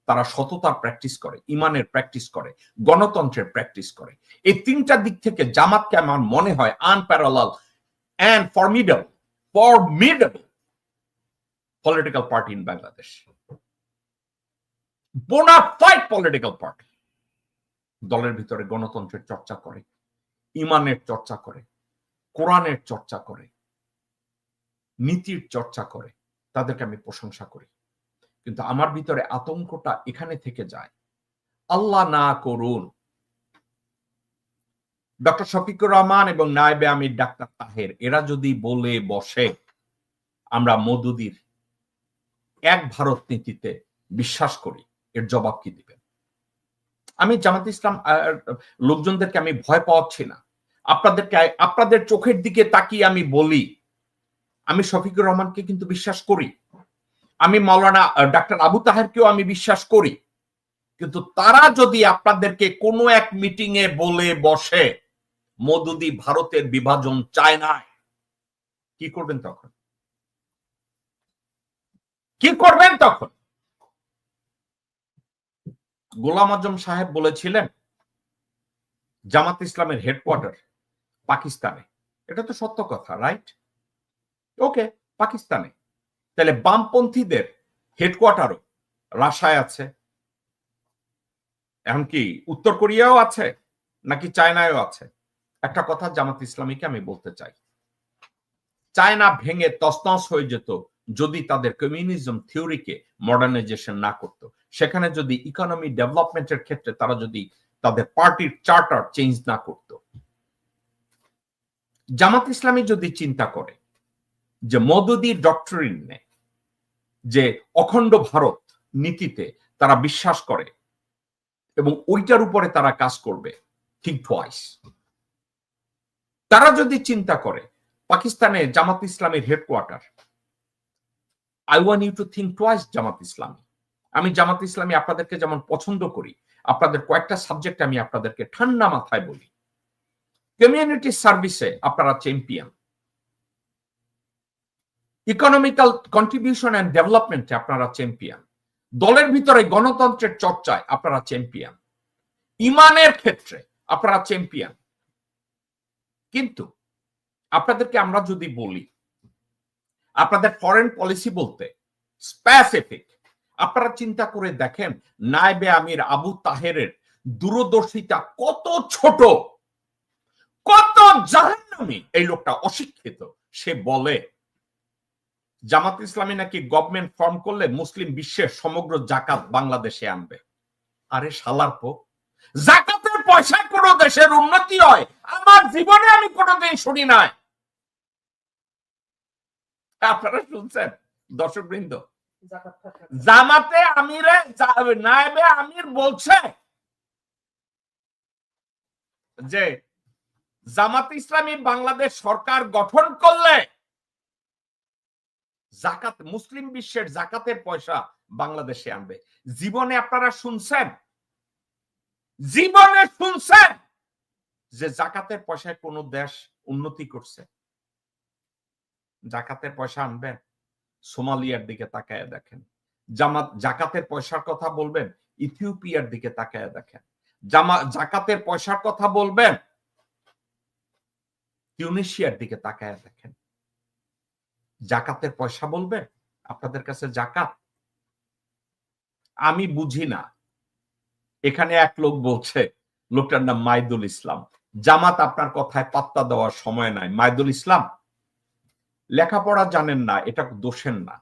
তারা সততার প্র্যাকটিস করে, ইমানের প্র্যাকটিস করে, গণতন্ত্রের প্র্যাকটিস করে। এই তিনটা দিক থেকে জামাতকে আমার মনে হয় unparalleled and formidable political party in Bangladesh. Bona fide political party. দলের ভিতরে গণতন্ত্রের চর্চা করে, ইমানের চর্চা করে, কোরআনের চর্চা করে, নীতির চর্চা করে, তাদেরকে আমি প্রশংসা করি। কিন্তু আমার ভিতরে আতঙ্কটা এখানে থেকে যায়, আল্লাহ না করুন ডক্টর শফিকুর রহমান এবং নায়েবে আমির ডাক্তার তাহের এরা যদি বলে বসে আমরা মওদুদির এক ভারত নীতিতে বিশ্বাস করি, এর জবাব কি দিবেন? আমি জামাত ইসলাম লোকজনদেরকে আমি ভয় পাওয়াচ্ছি না, আপনাদের চোখের দিকে তাকিয়ে আমি বলি, আমি শফিকুর রহমানকে কিন্তু বিশ্বাস করি, আমি মাওলানা ডাক্তার আবু তাহেরকেও আমি বিশ্বাস করি। কিন্তু তারা যদি আপনাদেরকে কোনো এক মিটিং এ বলে বসে মওদুদি ভারতের বিভাজন চায় না, কি করবেন তখন? কি করবেন তখন? গোলাম আজম সাহেব বলেছিলেন জামাত ইসলামের হেডকোয়ার্টার পাকিস্তানে, এটা তো সত্য কথা, রাইট? ওকে, পাকিস্তানে। তাহলে বামপন্থীদের হেডকোয়ার্টারও রাশিয়ায় আছে, এমনকি উত্তর কোরিয়াও আছে, নাকি চায়নায়ও আছে? একটা কথা জামাত ইসলামীকে আমি বলতে চাই, চায়না ভেঙে তছনছ হয়ে যেত যদি তাদের কমিউনিজম থিওরিকে মডার্নাইজেশন না করত, সেখানে যদি ইকোনমি ডেভেলপমেন্টের ক্ষেত্রে তারা যদি তাদের পার্টির চার্টার চেঞ্জ না করত। জামাত ইসলামী যদি চিন্তা করে যে মওদুদি ডক্টরিনে যে অখণ্ড ভারত নীতিতে তারা বিশ্বাস করে এবং ওইটার উপরে তারা কাজ করবে, থিঙ্ক টুয়াইস। তারা যদি চিন্তা করে পাকিস্তানে জামাত ইসলামের headquarter, I want you to think twice Jamaat Islami. আমি জামাত ইসলামী আপনাদেরকে যেমন পছন্দ করি, আপনাদের কয়েকটা সাবজেক্ট আমি আপনাদেরকে ঠান্ডা মাথায় বলি। কমিউনিটি সার্ভিসে আপনারা চ্যাম্পিয়ন, ইকোনমিক্যাল কন্ট্রিবিউশন এন্ড ডেভেলপমেন্টে আপনারা চ্যাম্পিয়ন, দলের ভিতরে গণতন্ত্রের চর্চায় আপনারা চ্যাম্পিয়ন, ইমানের ক্ষেত্রে আপনারা চ্যাম্পিয়ন। কিন্তু আপনাদেরকে আমরা যদি বলি আপনাদের ফরেন পলিসি বলতে স্পেসিফিক, আপনারা চিন্তা করে দেখেন নায়েবে আমির আবু তাহেরের দূরদর্শিতা কত ছোট, কত জাহান্নামী। এই লোকটা অশিক্ষিত, সে বলে জামাত ইসলামী নাকি গভর্নমেন্ট ফর্ম করলে মুসলিম বিশ্বের সমগ্র জাকাত বাংলাদেশে আনবে। আরে শালার পো, জাকাতের পয়সায় কোন দেশের উন্নতি হয় আমার জীবনে আমি কোনোদিন শুনি নাই। আপনারা শুনছেন দর্শকবৃন্দ? জামাতে আমিরে নায়েবে আমির বলছে যে জামাত ইসলামী বাংলাদেশ সরকার গঠন করলে জাকাত, মুসলিম বিশ্বের জাকাতের পয়সা বাংলাদেশে আনবে। জীবনে আপনারা শুনছেন, জীবনে শুনছেন যে জাকাতের পয়সায় কোন দেশ উন্নতি করছে? জাকাতের পয়সা আনবেন, সোমালিয়ার দিকে তাকায় দেখেন। জাকাতের পয়সার কথা বলবেন, ইথিওপিয়ার দিকে তাকায় দেখেন। জাকাতের পয়সার কথা বলবেন, টিউনিশিয়ার দিকে তাকায় দেখেন। জাকাতের পয়সা বলবে আপনাদের কাছে জাকাত? আমি বুঝি না। এখানে এক লোক বলছে, লোকটার নাম মাইদুল ইসলাম, জামাত আপনার কথায় পাত্তা দেওয়ার সময় নাই। মাইদুল ইসলাম, লেখাপড়া জানেন না, এটা দোষের না,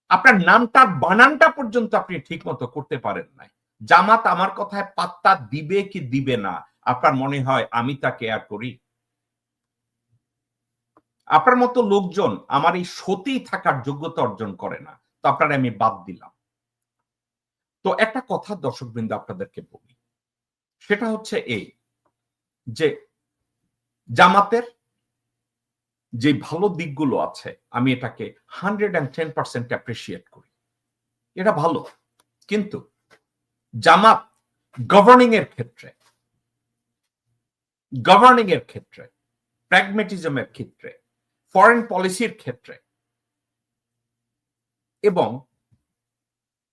আপনার নামটার বানানটা পর্যন্ত আপনি ঠিক মতো করতে পারেন নাই। জামাত আমার কথায় পাত্তা দিবে কি দিবে না আপনার মনে হয় আমি তা কেয়ার করি? আপনার মতো লোকজন আমার এই সতী থাকার যোগ্যতা অর্জন করে না, তো আপনারা আমি বাদ দিলাম। তো একটা কথা দর্শকবৃন্দ আপনাদেরকে বলি, সেটা হচ্ছে এই যে জামাতের যে ভালো দিকগুলো আছে আমি এটাকে 110% অ্যাপ্রিশিয়েট করি, এটা ভালো। কিন্তু জামাত গভর্নিং এর ক্ষেত্রে, প্র্যাগমেটিজমের ক্ষেত্রে, ফরেন পলিসির ক্ষেত্রে এবং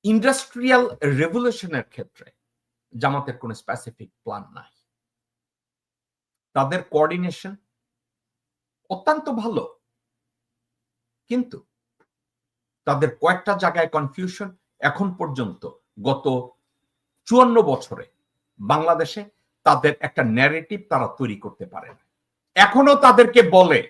ইন্ডাস্ট্রিয়াল রেভলিউশনের ক্ষেত্রে জামাতের কোনো স্পেসিফিক প্ল্যান নাই। তাদের কোঅর্ডিনেশন অত্যন্ত ভালো, কিন্তু তাদের কয়েকটা জায়গায় কনফিউশন এখন পর্যন্ত গত ৫৪ বছরে বাংলাদেশে তাদের একটা ন্যারেটিভ তারা তৈরি করতে পারে না। এখনো তাদেরকে বলে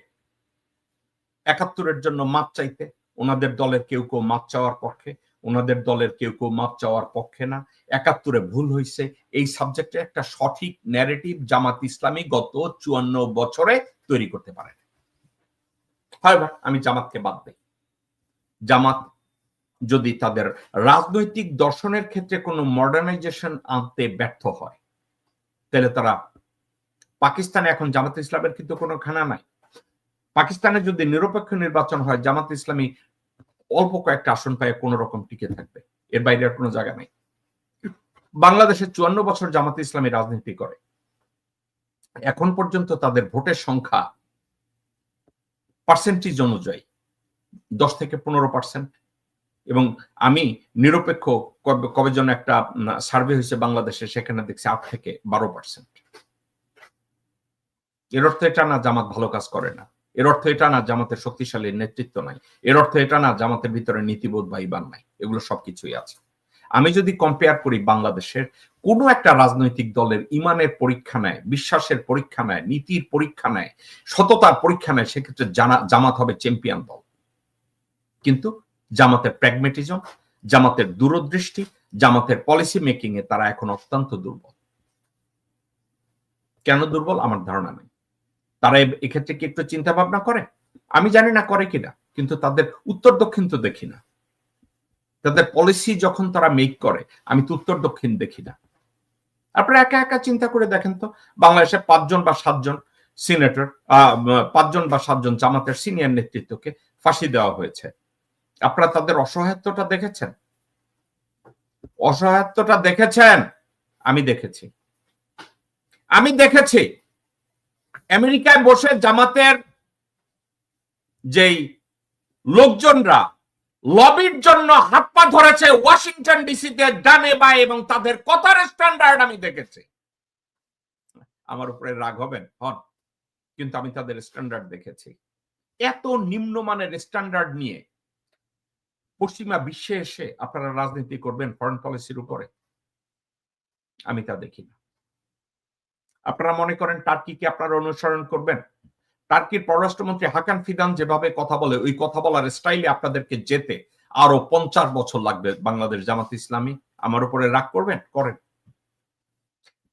৭১-এর জন্য মাপ চাইতে, ওনাদের দলের কেউ কেউ মাপ চাওয়ার পক্ষে, ওনাদের দলের কেউ কেউ মাপ চাওয়ার পক্ষে না, ৭১-এ ভুল হয়েছে, এই সাবজেক্টে একটা সঠিক ন্যারেটিভ জামাত ইসলামী গত ৫৪ বছরে তৈরি করতে পারে না। আমি জামাতকে বাদ দিই। জামাত যদি তাদের রাজনৈতিক দর্শনের ক্ষেত্রে কোনো মডার্নাইজেশন আনতে ব্যর্থ হয়, তাহলে তারা পাকিস্তানে এখন জামাত ইসলামের কিন্তু কোনো খানা নাই। পাকিস্তানে যদি নিরপেক্ষ নির্বাচন হয়, জামাত ইসলামী অল্প কয়েকটা আসন পায় কোন রকম টিকে থাকবে, এর বাইরে আর কোনো জায়গা নেই। বাংলাদেশে ৫৪ বছর জামাত ইসলামী রাজনীতি করে, এখন পর্যন্ত তাদের ভোটের সংখ্যা পার্সেন্টেজ অনুযায়ী ১০ থেকে ১৫%, এবং আমি নিরপেক্ষ কবে যেন একটা সার্ভে হয়েছে বাংলাদেশে, সেখানে দেখছি ৮ থেকে ১২%। এর অর্থ এটা না জামাত ভালো কাজ করে না, এর অর্থ এটা না জামাতের শক্তিশালী নেতৃত্ব নাই, এর অর্থ এটা না জামাতের ভিতরে নীতিবোধ বা ইমান নাই, এগুলো সবকিছুই আছে। আমি যদি কম্পেয়ার করি বাংলাদেশের কোন একটা রাজনৈতিক দলের ইমানের পরীক্ষা নেয়, বিশ্বাসের পরীক্ষা নেয়, নীতির পরীক্ষা নেয়, সততার পরীক্ষা নেয়, সেক্ষেত্রে জামাত হবে চ্যাম্পিয়ন দল। কিন্তু জামাতের প্র্যাগমেটিজম, জামাতের দূরদৃষ্টি, জামাতের পলিসি মেকিং এ তারা এখন অত্যন্ত দুর্বল। কেন দুর্বল আমার ধারণা নেই। তারা এক্ষেত্রে কি একটু চিন্তা ভাবনা করে? আমি জানি না করে কিনা, কিন্তু তাদের উত্তর দক্ষিণ তো দেখি না। তাদের পলিসি যখন তারা মেক করে, আমি তো উত্তর দক্ষিণ দেখি না। আপনারা একা একা চিন্তা করে দেখেন তো, বাংলাদেশে ৫ জন বা ৭ জন সিনেটর, ৫ জন বা ৭ জন জামাতের সিনিয়র নেতৃত্বকে ফাঁসি দেওয়া হয়েছে। আপনারা তাদের অসহায়ত্বটা দেখেছেন? অসহায়ত্বটা দেখেছেন? আমি দেখেছি। আমেরিকায় বসে জামাতের যেই লোকজনরা লবির জন্য হাত পা ধরেছে ওয়াশিংটন ডিসিতে ডানে বায়ে, এবং তাদের কথার স্ট্যান্ডার্ড আমি দেখেছি। আমার উপরে রাগ হবেন, হন, কিন্তু আমি তাদের স্ট্যান্ডার্ড দেখেছি। এত নিম্নমানের স্ট্যান্ডার্ড নিয়ে পশ্চিমা বিশ্বে এসে আপনারা রাজনীতি করবেন ফরেন পলিসির উপরে? আমি তা দেখি না। আপনারা মনে করেন টার্কিকে আপনারা অনুসরণ করবেন? টার্কির পররাষ্ট্রমন্ত্রী হাকান ফিদান যেভাবে কথা বলে, ওই কথা বলার স্টাইলে আপনাদেরকে যেতে আরো ৫০ বছর লাগবে বাংলাদেশ জামাত ইসলামী। আমার উপরে রাগ করবেন? করেন।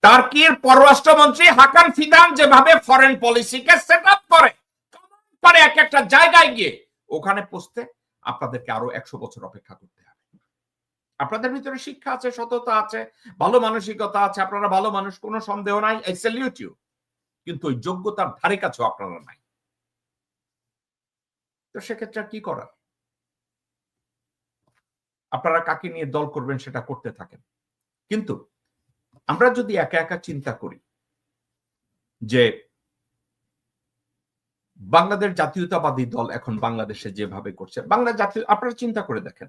টার্কির পররাষ্ট্রমন্ত্রী হাকান ফিদান যেভাবে ফরেন পলিসিকে সেট আপ করে এক একটা জায়গায় গিয়ে ওখানে পৌঁছতে আপনাদেরকে আরো ১০০ বছর অপেক্ষা করতে হবে। আপনাদের ভিতরে শিক্ষা আছে, সততা আছে, ভালো মানসিকতা আছে, আপনারা ভালো মানুষ, কোনো সন্দেহ নাই, আই স্যালিউট ইউ, কিন্তু ওই যোগ্যতার ধারে কাছেও আপনারা নাই। তো সেক্ষেত্রে কি করার? আপনারা কাকে নিয়ে দল করবেন সেটা করতে থাকেন। কিন্তু আমরা যদি একা একা চিন্তা করি যে বাংলাদেশ জাতীয়তাবাদী দল এখন বাংলাদেশে যেভাবে করছে, বাংলা জাতীয়, আপনারা চিন্তা করে দেখেন,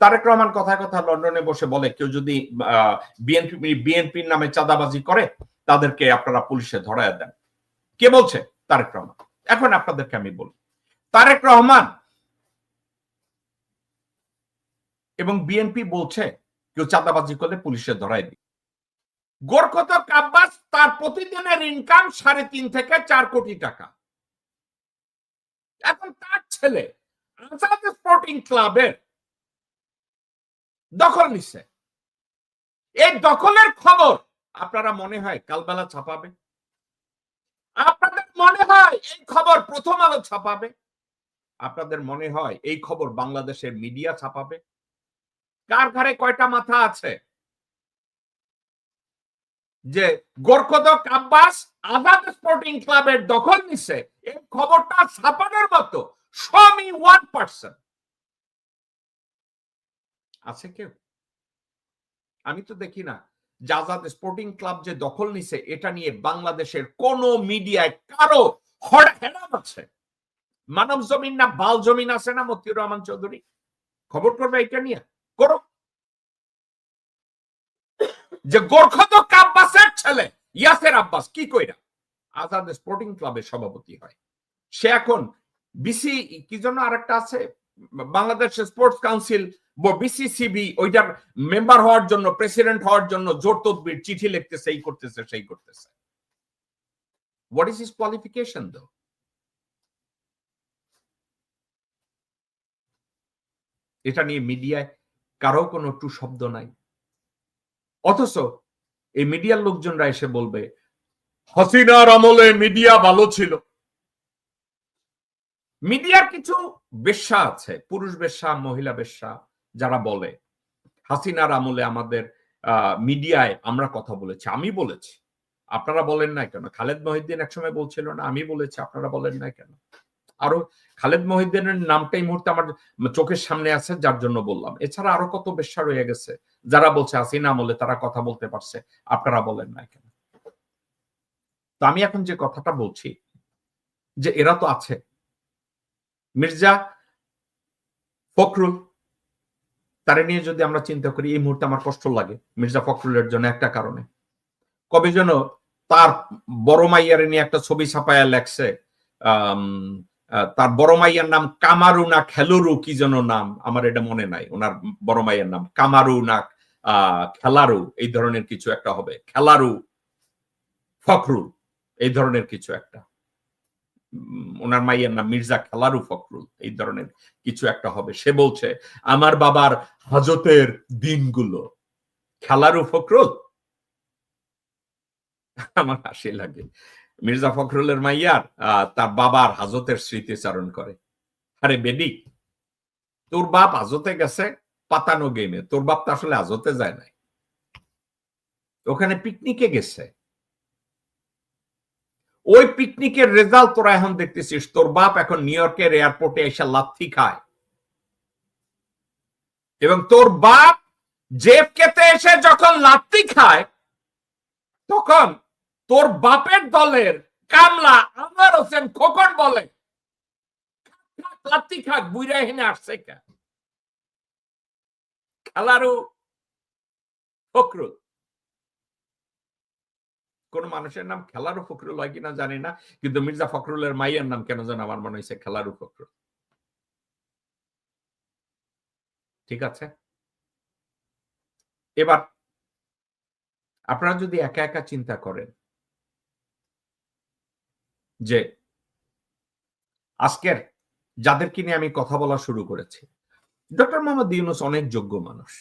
তারেক রহমান কথায় কথা লন্ডনে বসে বলে কেউ যদি বিএনপির নামে চাঁদাবাজি করে তাদেরকে আপনারা পুলিশে ধরায় দেন। কে বলছে? তারেক রহমান। এখন আপনাদেরকে আমি বলি, তারেক রহমান এবং বিএনপি বলছে কেউ চাঁদাবাজি করলে পুলিশে ধরায় দিই। গোরখত আব্বাস তার প্রতিদিনের ইনকাম ৩.৫ থেকে ৪ কোটি টাকা। এখন তার ছেলে আজাদ স্পোর্টিং ক্লাবের দখল নিচ্ছে। এই দখলের খবর আপনারা মনে হয় কালবেলা ছাপাবে? আপনাদের মনে হয় এই খবর প্রথম আলো ছাপাবে? আপনাদের মনে হয় এই খবর বাংলাদেশের মিডিয়া ছাপাবে? কার ঘরে কয়টা মাথা আছে যে গোরখদক আব্বাস আজাদ স্পোর্টিং ক্লাবের দখল নিচ্ছে, এই খবরটা ছাপানোর মতো show me 1% আছে কেউ? আমি তো দেখি না। আজাদ স্পোর্টিং ক্লাব যে দখল নিছে এটা নিয়ে বাংলাদেশের কোন মিডিয়ায় কারো হেডাম আছে? মানব জমিন না বাল জমিন আছে না মতিউর রহমান চৌধুরী? খবর করবে এটা নিয়ে? করো। যে গোর্খাদক আব্বাসের ছেলে ইয়াসের আব্বাস কি কইরা আজাদ স্পোর্টিং ক্লাবের সভাপতি হয়। সে এখন বিসি কি জন্য আরেকটা আছে বাংলাদেশ স্পোর্টস কাউন্সিল বিসিসিবি, ওইটার মেম্বার হওয়ার জন্য, প্রেসিডেন্ট হওয়ার জন্য জোর তদবির, চিঠি লিখতেছে, এই করতেছে সেই করতেছে। হোয়াট ইজ হিজ কোয়ালিফিকেশন দো? এটা নিয়ে মিডিয়ায় কারো কোনো টু শব্দ নাই। অথচ এই মিডিয়ার লোকজনরা এসে বলবে হাসিনার আমলে মিডিয়া ভালো ছিল। মিডিয়ার কিছু বেশ্যা আছে, পুরুষ বেশ্যা, মহিলা বেশ্যা, যারা বলে হাসিনার আমলে আমাদের মিডিয়ায় আমরা কথা বলেছি, আমি বলেছি, আপনারা বলেন না কেন? খালেদ মহিউদ্দিন একসময় বলছিল না, আমি বলেছি, আপনারা বলেন না কেন? আরো খালেদ মহিউদ্দিনের নামটা এই মুহূর্তে আমার চোখের সামনে আছে, যার জন্য বললাম। এছাড়া আরো কত বেশ্যা রয়ে গেছে যারা বলছে হাসিনা আমলে তারা কথা বলতে পারছে, আপনারা বলেন না কেন? তো আমি এখন যে কথাটা বলছি যে এরা তো আছে। মির্জা ফখরুল, তারে নিয়ে যদি আমরা চিন্তা করি, এই মুহূর্তে আমার কষ্ট লাগে মির্জা ফখরুলের জন্য একটা কারণে। কবে যেন তার বড় মাইয়ারে নিয়ে একটা ছবি ছাপায়া লেখছে, তার বড় মাইয়ার নাম কামারু না খেলুরু কি যেন নাম, আমার এটা মনে নাই। ওনার বড় মাইয়ার নাম কামারু না খেলারু, এই ধরনের কিছু একটা হবে, খেলারু ফখরুল, এই ধরনের কিছু একটা। ওনার মাইয়ের নাম মির্জা খেলারু ফখরুল, এই ধরনের কিছু একটা হবে। সে বলছে আমার বাবার হাজতের দিনগুলো, খেলারু ফখরুল। আমার হাসি লাগে। মির্জা ফখরুলের মাইয়ার তার বাবার হাজতের স্মৃতিচারণ করে। আরে বেডি, তোর বাপ হাজতে গেছে পাতানো গেমে, তোর বাপ তো আসলে হাজতে যায় নাই, ওখানে পিকনিকে গেছে। ওই পিকনিকের রেজাল্ট তোরা এখন দেখতেছিস। তোর বাপ এখন নিউ ইয়র্কের এয়ারপোর্টে এসে লাথি খায়, এবং তোর বাপ জেএফকেতে এসে যখন লাথি খায়, তখন তোর বাপের দলের কামলা আনোয়ার হোসেন খোকন বলে লাথি খাক বুইরা এখানে আসছে কে? খেলারু ফখরুল। কোন মানুষের নাম খেলারু ফখরুল হয় কিনা জানি না, কিন্তু মির্জা ফখরুলের মাইয়ের নাম কেন যেন আমার মনে হয়েছে খেলারু ফখরুল। ঠিক আছে, এবার আপনারা যদি একা একা চিন্তা করেন যে আজকের যাদেরকে নিয়ে আমি কথা বলা শুরু করেছি, ডক্টর মোহাম্মদ ইউনূস অনেক যোগ্য মানুষ,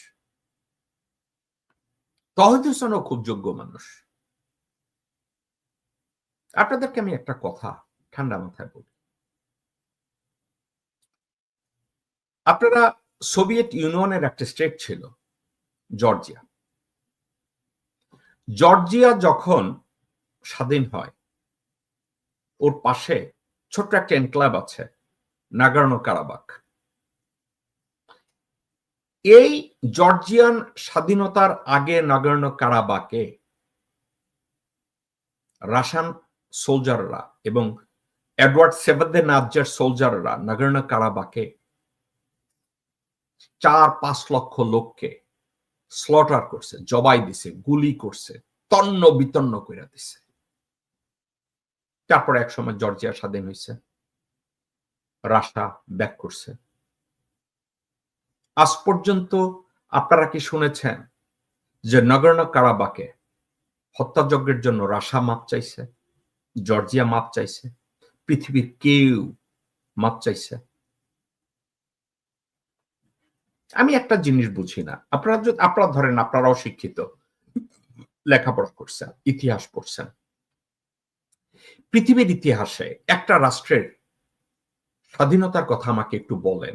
তৌহিদ হোসেনও খুব যোগ্য মানুষ। আপনাদেরকে আমি একটা কথা ঠান্ডা মাথায় বলি, আপনারা সোভিয়েত ইউনিয়নের একটা স্টেট ছিল জর্জিয়া। জর্জিয়া যখন স্বাধীন হয়, ওর পাশে ছোট্ট একটা এনক্লেভ আছে নাগর্নো কারাবাখ। এই জর্জিয়ান স্বাধীনতার আগে নাগর্নো কারাবাখে রাশিয়ান সোলজাররা এবং এডওয়ার্ড সেভেদেনাজের সোলজাররা নাগর্নো কারাবাখে 4-5 লক্ষ লোককে স্লটার করছে, জবাই দিছে, গুলি করছে, তন্ন বিতন্ন করে দিছে। তারপরে এক সময় জর্জিয়া স্বাধীন হয়েছে, রাশিয়া ব্যাক করছে। আজ পর্যন্ত আপনারা কি শুনেছেন যে নাগর্নো কারাবাখে হত্যাযজ্ঞের জন্য রাশিয়া মাপ চাইছে, জর্জিয়া মাপ চাইছে, পৃথিবীর কেউ মাপ চাইছে? আমি একটা জিনিস বুঝি না, আপনারা ধরেন আপনারাও শিক্ষিত, লেখাপড়া করছেন, ইতিহাস পড়ছেন। পৃথিবীর ইতিহাসে একটা রাষ্ট্রের স্বাধীনতার কথা আমাকে একটু বলেন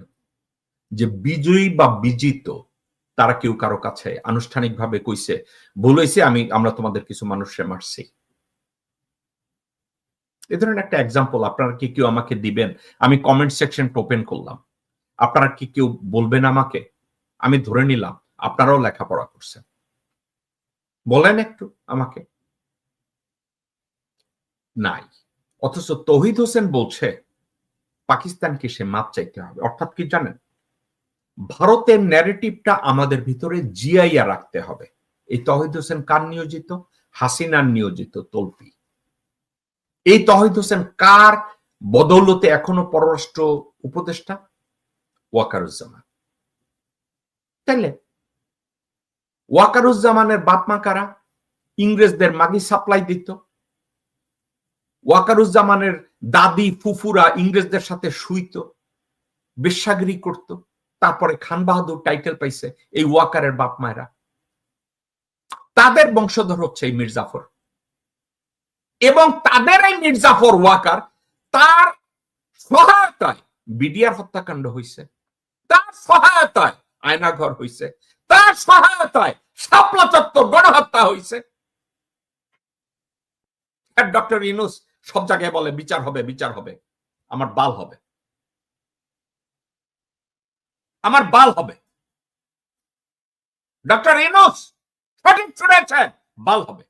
যে বিজয়ী বা বিজিত তারা কেউ কারো কাছে আনুষ্ঠানিকভাবে কইছে ভুল হয়েছে, আমরা তোমাদের কিছু মানুষে মারছি। এ ধরনের একটা এক্সাম্পল আপনারা কি কেউ আমাকে দিবেন? আমি কমেন্ট সেকশন ওপেন করলাম, আপনারা কি কেউ বলবেন আমাকে? আমি ধরে নিলাম আপনারাও লেখাপড়া করছেন, বলেন একটু আমাকে। নাই। অথচ তৌহিদ হোসেন বলছে পাকিস্তানকে সে মাপ চাইতে হবে। অর্থাৎ কি জানেন, ভারতের ন্যারেটিভটা আমাদের ভিতরে জিয়াইয়া রাখতে হবে। এই তৌহিদ হোসেন কার নিয়োজিত? হাসিনার নিয়োজিত তল্পি। এই তৌহিদ হোসেন কার বদৌলতে এখনো পররাষ্ট্র উপদেষ্টা? ওয়াকারুজ্জামান। তাইলে ওয়াকারুজ্জামানের বাপ মা কারা? ইংরেজদের মাগি সাপ্লাই দিত। ওয়াকারুজ্জামানের দাদি ফুফুরা ইংরেজদের সাথে শুইত, বেশ্যাগিরি করত, তারপরে খান বাহাদুর টাইটেল পাইছে এই ওয়াকারের বাপ মায়েরা। তাদের বংশধর হচ্ছে এই মির্জাফর, এবং তাদের এই মির্জাফর ওয়াকার, তার সহায়তায় বিডিআর হত্যাকাণ্ড হয়েছে, তার সহায়তায় আয়নাঘর হয়েছে, তার সহায়তায় শাপলা চত্বর গণহত্যা হয়েছে। ডক্টর ইউনূস সব জায়গায় বলে বিচার হবে, বিচার হবে। আমার বাল হবে, আমার বাল হবে। ডক্টর ইউনূস সঠিক শুনেছেন, বাল হবে।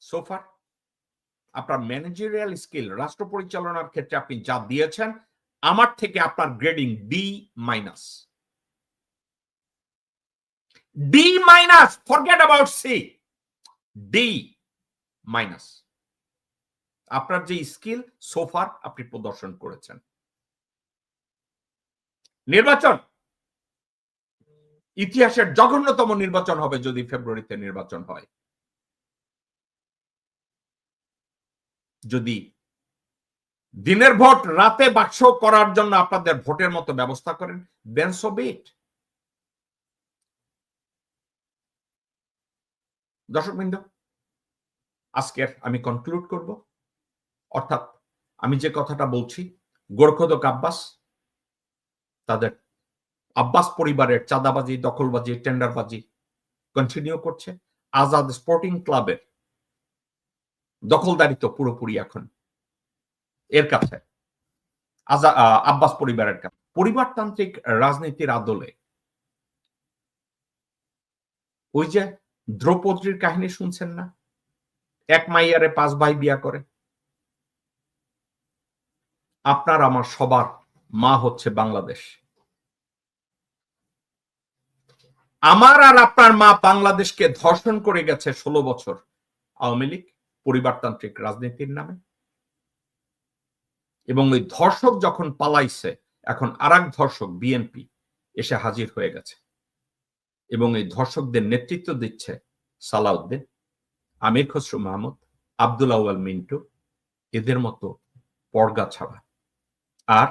সোফার আপনার ম্যানেজারিয়াল স্কিল, রাষ্ট্র পরিচালনার ক্ষেত্রে আপনি যা দিয়েছেন, আমার থেকে আপনার grading D minus. D minus, forget about C, D minus. আপনার যে স্কিল সোফার আপনি প্রদর্শন করেছেন। নির্বাচন ইতিহাসের জঘন্যতম নির্বাচন হবে যদি ফেব্রুয়ারিতে নির্বাচন হয়। যদি দিনের ভোট রাতে বাক্স করার জন্য আপনাদের ভোটের মতো ব্যবস্থা করেন, দেন সো বি ইট। দর্শকবৃন্দ, আজকের আমি কনক্লুড করব। অর্থাৎ আমি যে কথাটা বলছি, গোরখদক আব্বাস তাদের আব্বাস পরিবারের চাঁদাবাজি, দখলবাজি, টেন্ডারবাজি কন্টিনিউ করছে। আজাদ স্পোর্টিং ক্লাবের দখলদারিত্ব পুরোপুরি এখন এর কাছে, আব্বাস পরিবারের কাছে। পরিবারতান্ত্রিক রাজনীতির আদলে ওই যে দ্রৌপদীর কাহিনী শুনছেন না? এক মাইয়ারে 5 ভাই বিয়া করে। আপনার আমার সবার মা হচ্ছে বাংলাদেশ। আমার আর আপনার মা বাংলাদেশকে ধর্ষণ করে গেছে 16 বছর আওয়ামী লীগ পরিবারতান্ত্রিক রাজনীতির নামে। এবং ওই ধর্ষক যখন পালাইছে, এখন আরেক ধর্ষক বিএনপি এসে হাজির হয়ে গেছে, এবং এই ধর্ষকদের নেতৃত্ব দিচ্ছে সালাউদ্দিন, আমির খসরু মাহমুদ, আব্দুল আউয়াল মিন্টু, এদের মতো পর্গা ছাড়া। আর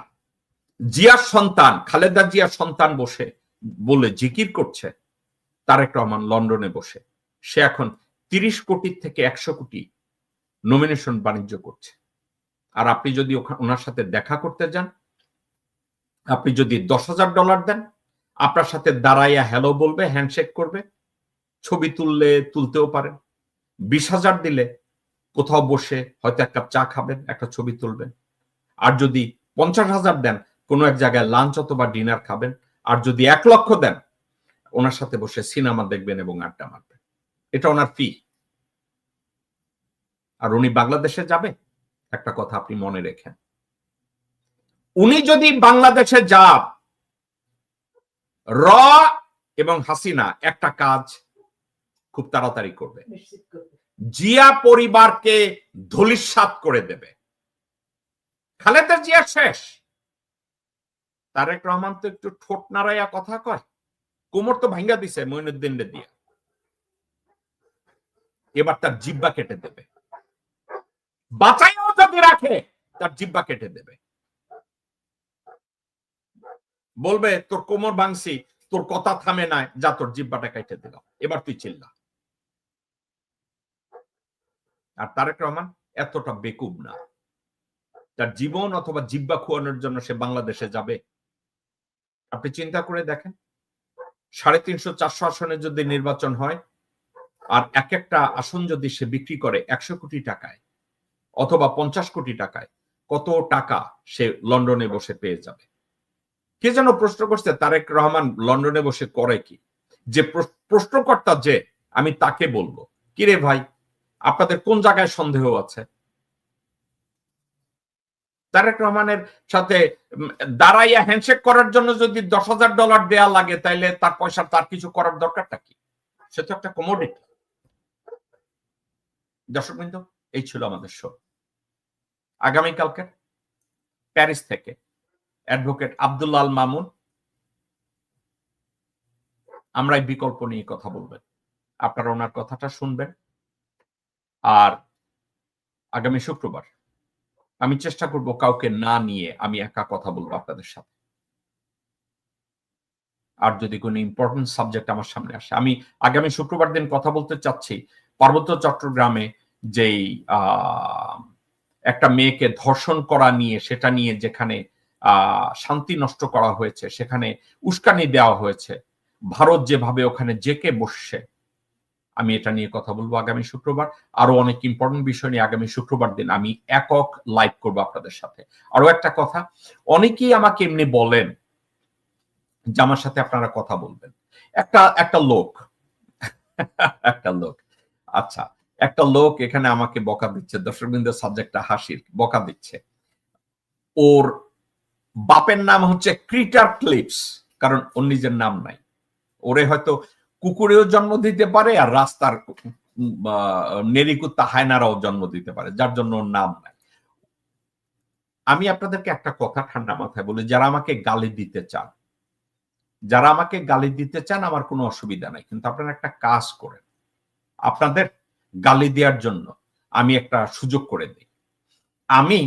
জিয়ার সন্তান, খালেদা জিয়ার সন্তান বসে বলে জিকির করছে তারেক রহমান লন্ডনে বসে। সে এখন 30 কোটি থেকে 100 কোটি নমিনেশন বাণিজ্য করছে। আর আপনি যদি ওনার সাথে দেখা করতে যান, আপনি যদি $10,000 দেন, আপনার সাথে দাঁড়াইয়া হ্যালো বলবে, হ্যান্ডশেক করবে, ছবি তুলতেও পারেন। 20,000 দিলে কোথাও বসে হয়তো এক কাপ চা খাবেন, একটা ছবি তুলবেন। আর যদি 50,000 দেন, কোনো এক জায়গায় লাঞ্চ অথবা ডিনার খাবেন। আর যদি 1 লক্ষ দেন, ওনার সাথে বসে সিনেমা দেখবেন এবং আড্ডা মারবেন। এটা ওনার ফি। আর উনি বাংলাদেশে যাবে, একটা কথা আপনি মনে রেখেন, উনি যদি বাংলাদেশে যান, র এবং হাসিনা একটা কাজ খুব তাড়াতাড়ি করবে, জিয়া পরিবারকে ধূলিসাৎ করে দেবে। খালেদা জিয়া শেষ। তারেক রহমান তো একটু ঠোঁট নাড়াইয়া কথা কয়, কোমর তো ভাঙ্গা দিছে মঈনুদ্দিন দিয়ে। এবার তার জিব্বা কেটে দেবে, বাঁচাইও যদি রাখে তার জিব্বা কেটে দেবে। বলবে তোর কোমর ভাঙছি, তোর কথা থামে নাই, যা তোর জিব্বাটা কেটে দিলাম, এবার তুই চিল্লা। আর তারেক রহমান এতটা বেকুব না, তার জীবন অথবা জিব্বা খোয়ানোর জন্য সে বাংলাদেশে যাবে। আপনি চিন্তা করে দেখেন, 350-400 আসনে যদি নির্বাচন হয়, আর এক একটা আসন যদি সে বিক্রি করে 100 কোটি টাকায় অথবা 50 কোটি টাকায়, কত টাকা সে লন্ডনে বসে পেয়ে যাবে। কে যেন প্রশ্ন করছে তারেক রহমান লন্ডনে বসে করে কি, যে প্রশ্নকর্তা যে, আমি তাকে বলবো, কিরে ভাই আপনাদের কোন জায়গায় সন্দেহ আছে? তারেক রহমানের সাথে দাঁড়াইয়া হ্যান্ডশেক করার জন্য যদি $10,000 দেয়া লাগে, তাইলে তার পয়সা তার কিছু করার দরকারটা কি? সে তো একটা কমোডিটি। দর্শকবৃন্দ, এই ছিল আমাদের শো। আগামীকালকে প্যারিস থেকে অ্যাডভোকেট আব্দুল্লাহ আল মামুন আমরাই বিকল্প নিয়ে কথা বলবেন। আপনারা ওনার কথাটা শুনবেন। আর আগামী শুক্রবার আমি চেষ্টা করব কাউকে না নিয়ে আমি একা কথা বলবো আপনাদের সাথে। আর যদি কোনো ইম্পর্টেন্ট সাবজেক্ট আমার সামনে আসে, আমি আগামী শুক্রবার দিন কথা বলতে চাচ্ছি পার্বত্য চট্টগ্রামে যেই একটা মেয়েকে ধর্ষণ করা নিয়ে, সেটা নিয়ে যেখানে শান্তি নষ্ট করা হয়েছে, সেখানে উস্কানি দেওয়া হয়েছে, ভারত যেভাবে ওখানে জেকে বসছে, আমি এটা নিয়ে কথা বলবো আগামী শুক্রবার। আরো অনেক ইম্পর্টেন্ট বিষয় নিয়ে আগামী শুক্রবার দিন আমি একক লাইভ করবো আপনাদের সাথে। আরো একটা কথা, অনেকেই আমাকে এমনি বলেন যে আমার সাথে আপনারা কথা বলবেন। একটা লোক আচ্ছা, একটা লোক এখানে আমাকে বকা দিচ্ছে, দর্শকবৃন্দ সাবজেক্টটা হাসির, বকা দিচ্ছে। ওর বাপের নাম হচ্ছে ক্রিটার ক্লিপস, কারণ ওর নিজের নাম নাই। ওরে হয়তো কুকুরেও জন্ম দিতে পারে, আর রাস্তার নেরিকুত্তা হায়নারাও জন্ম দিতে পারে, যার জন্য ওর নাম নাই। আমি আপনাদেরকে একটা কথা ঠান্ডা মাথায় বলি, যারা আমাকে গালি দিতে চান আমার কোনো অসুবিধা নাই, কিন্তু আপনারা একটা কাজ করেন, আপনাদের গালি দেওয়ার জন্য আমি একটা সুযোগ করে দিই। আমি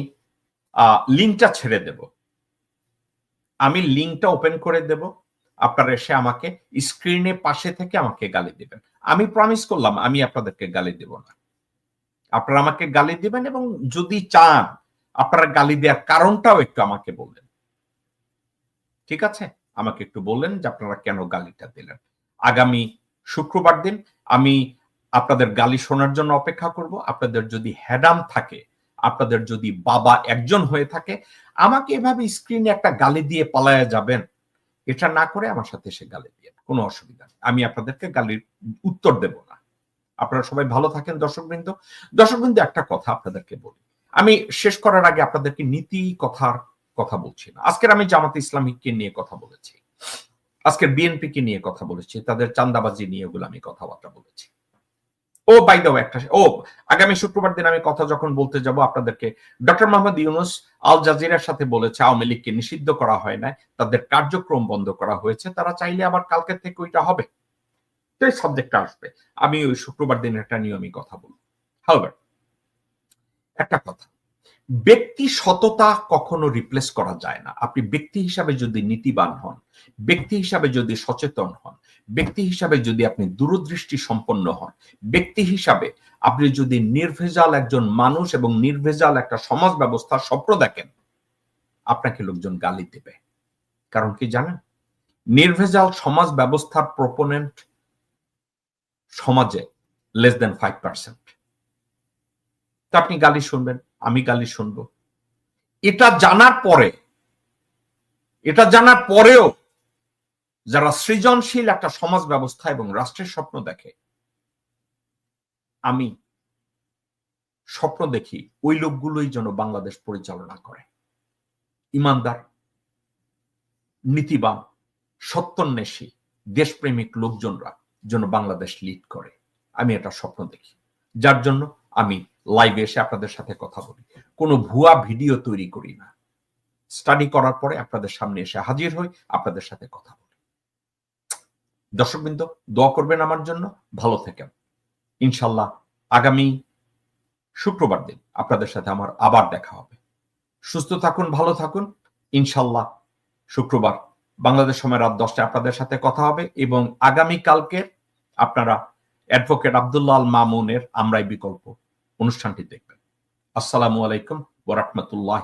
লিঙ্কটা ছেড়ে দেব, আমি লিঙ্কটা ওপেন করে দেব, আপনারা এসে আমাকে স্ক্রিনে পাশে থেকে আমাকে গালি দিবেন। আমি প্রমিস করলাম আমি আপনাদেরকে গালি দেব না, আপনারা আমাকে গালি দিবেন, এবং যদি চান আপনারা গালি দেওয়ার কারণটাও একটু আমাকে বলবেন। ঠিক আছে, আমাকে একটু বললেন যে আপনারা কেন গালিটা দিলেন। আগামী শুক্রবার দিন আমি আপনাদের গালি শোনার জন্য অপেক্ষা করব। আপনাদের যদি হ্যাডাম থাকে, আপনাদের যদি বাবা একজন হয়ে থাকে, আমাকে এভাবে স্ক্রিনে একটা গালি দিয়ে পালায়া যাবেন, এটা না করে আমার সাথে এসে গালি দিয়ে, কোনো অসুবিধা নেই, আমি আপনাদেরকে গালির উত্তর দেব না। আপনারা সবাই ভালো থাকেন দর্শকবৃন্দ। একটা কথা আপনাদেরকে বলি, আমি শেষ করার আগে আপনাদেরকে নীতি কথা বলছি না। আজকের আমি জামাতে ইসলামীকে নিয়ে কথা বলেছি, আজকের বিএনপি কে নিয়ে কথা বলেছি, তাদের চাঁদাবাজি নিয়ে এগুলো আমি কথাবার্তা বলেছি। বাই দ্য ওয়ে, আগামী শুক্রবার দিন আমি কথা যখন বলতে যাব আপনাদেরকে, ডক্টর মোহাম্মদ ইউনূস আল জাজিরার সাথে বলেছে আওয়ামী লীগকে নিষিদ্ধ করা হয় না, তাদের কার্যক্রম বন্ধ করা হয়েছে, তারা চাইলে আবার কালকে থেকে ওইটা হবে। তো এই সাবজেক্টটা আসবে, আমি ওই শুক্রবার দিন একটা নিয়ে আমি কথা বলবো। হাউএভার, একটা কথা, ব্যক্তি সততা কখনো রিপ্লেস করা যায় না। আপনি ব্যক্তি হিসাবে যদি নীতিবান হন, ব্যক্তি হিসাবে যদি সচেতন হন, ব্যক্তি হিসাবে যদি আপনি দূরদৃষ্টি সম্পন্ন হন, ব্যক্তি হিসাবে আপনি যদি নির্ভেজাল একজন মানুষ এবং নির্ভেজাল একটা সমাজ ব্যবস্থার স্বপ্ন দেখেন, আপনাকে লোকজন গালি দেবে। কারণ কি জানেন, নির্ভেজাল সমাজ ব্যবস্থার প্রপোনেন্ট সমাজে লেস দেন 5%। তা আপনি গালি শুনবেন, আমি গালি শুনবো। এটা জানার পরেও যারা সৃজনশীল একটা সমাজ ব্যবস্থা এবং রাষ্ট্রের স্বপ্ন দেখে, আমি স্বপ্ন দেখি ওই লোকগুলোই যেন বাংলাদেশ পরিচালনা করে। ইমানদার, নীতিবান, সত্যান্বেষী, দেশপ্রেমিক লোকজনরা যেন বাংলাদেশ লিড করে, আমি এটা স্বপ্ন দেখি। যার জন্য আমি লাইভে এসে আপনাদের সাথে কথা বলি, কোনো ভুয়া ভিডিও তৈরি করি না, স্টাডি করার পরে আপনাদের সামনে এসে হাজির হই, আপনাদের সাথে কথা বলি। দর্শকবৃন্দ, দোয়া করবেন আমার জন্য, ভালো থাকেন। ইনশাল্লাহ আগামী শুক্রবার দিন আপনাদের সাথে আমার আবার দেখা হবে। সুস্থ থাকুন, ভালো থাকুন। ইনশাল্লাহ শুক্রবার বাংলাদেশ সময় রাত 10টায় আপনাদের সাথে কথা হবে, এবং আগামী কালকে আপনারা অ্যাডভোকেট আব্দুল্লাহ আল মামুনের আমরাই বিকল্প অনুষ্ঠানটি দেখবেন। আসসালামু আলাইকুম ওয়া রাহমাতুল্লাহ।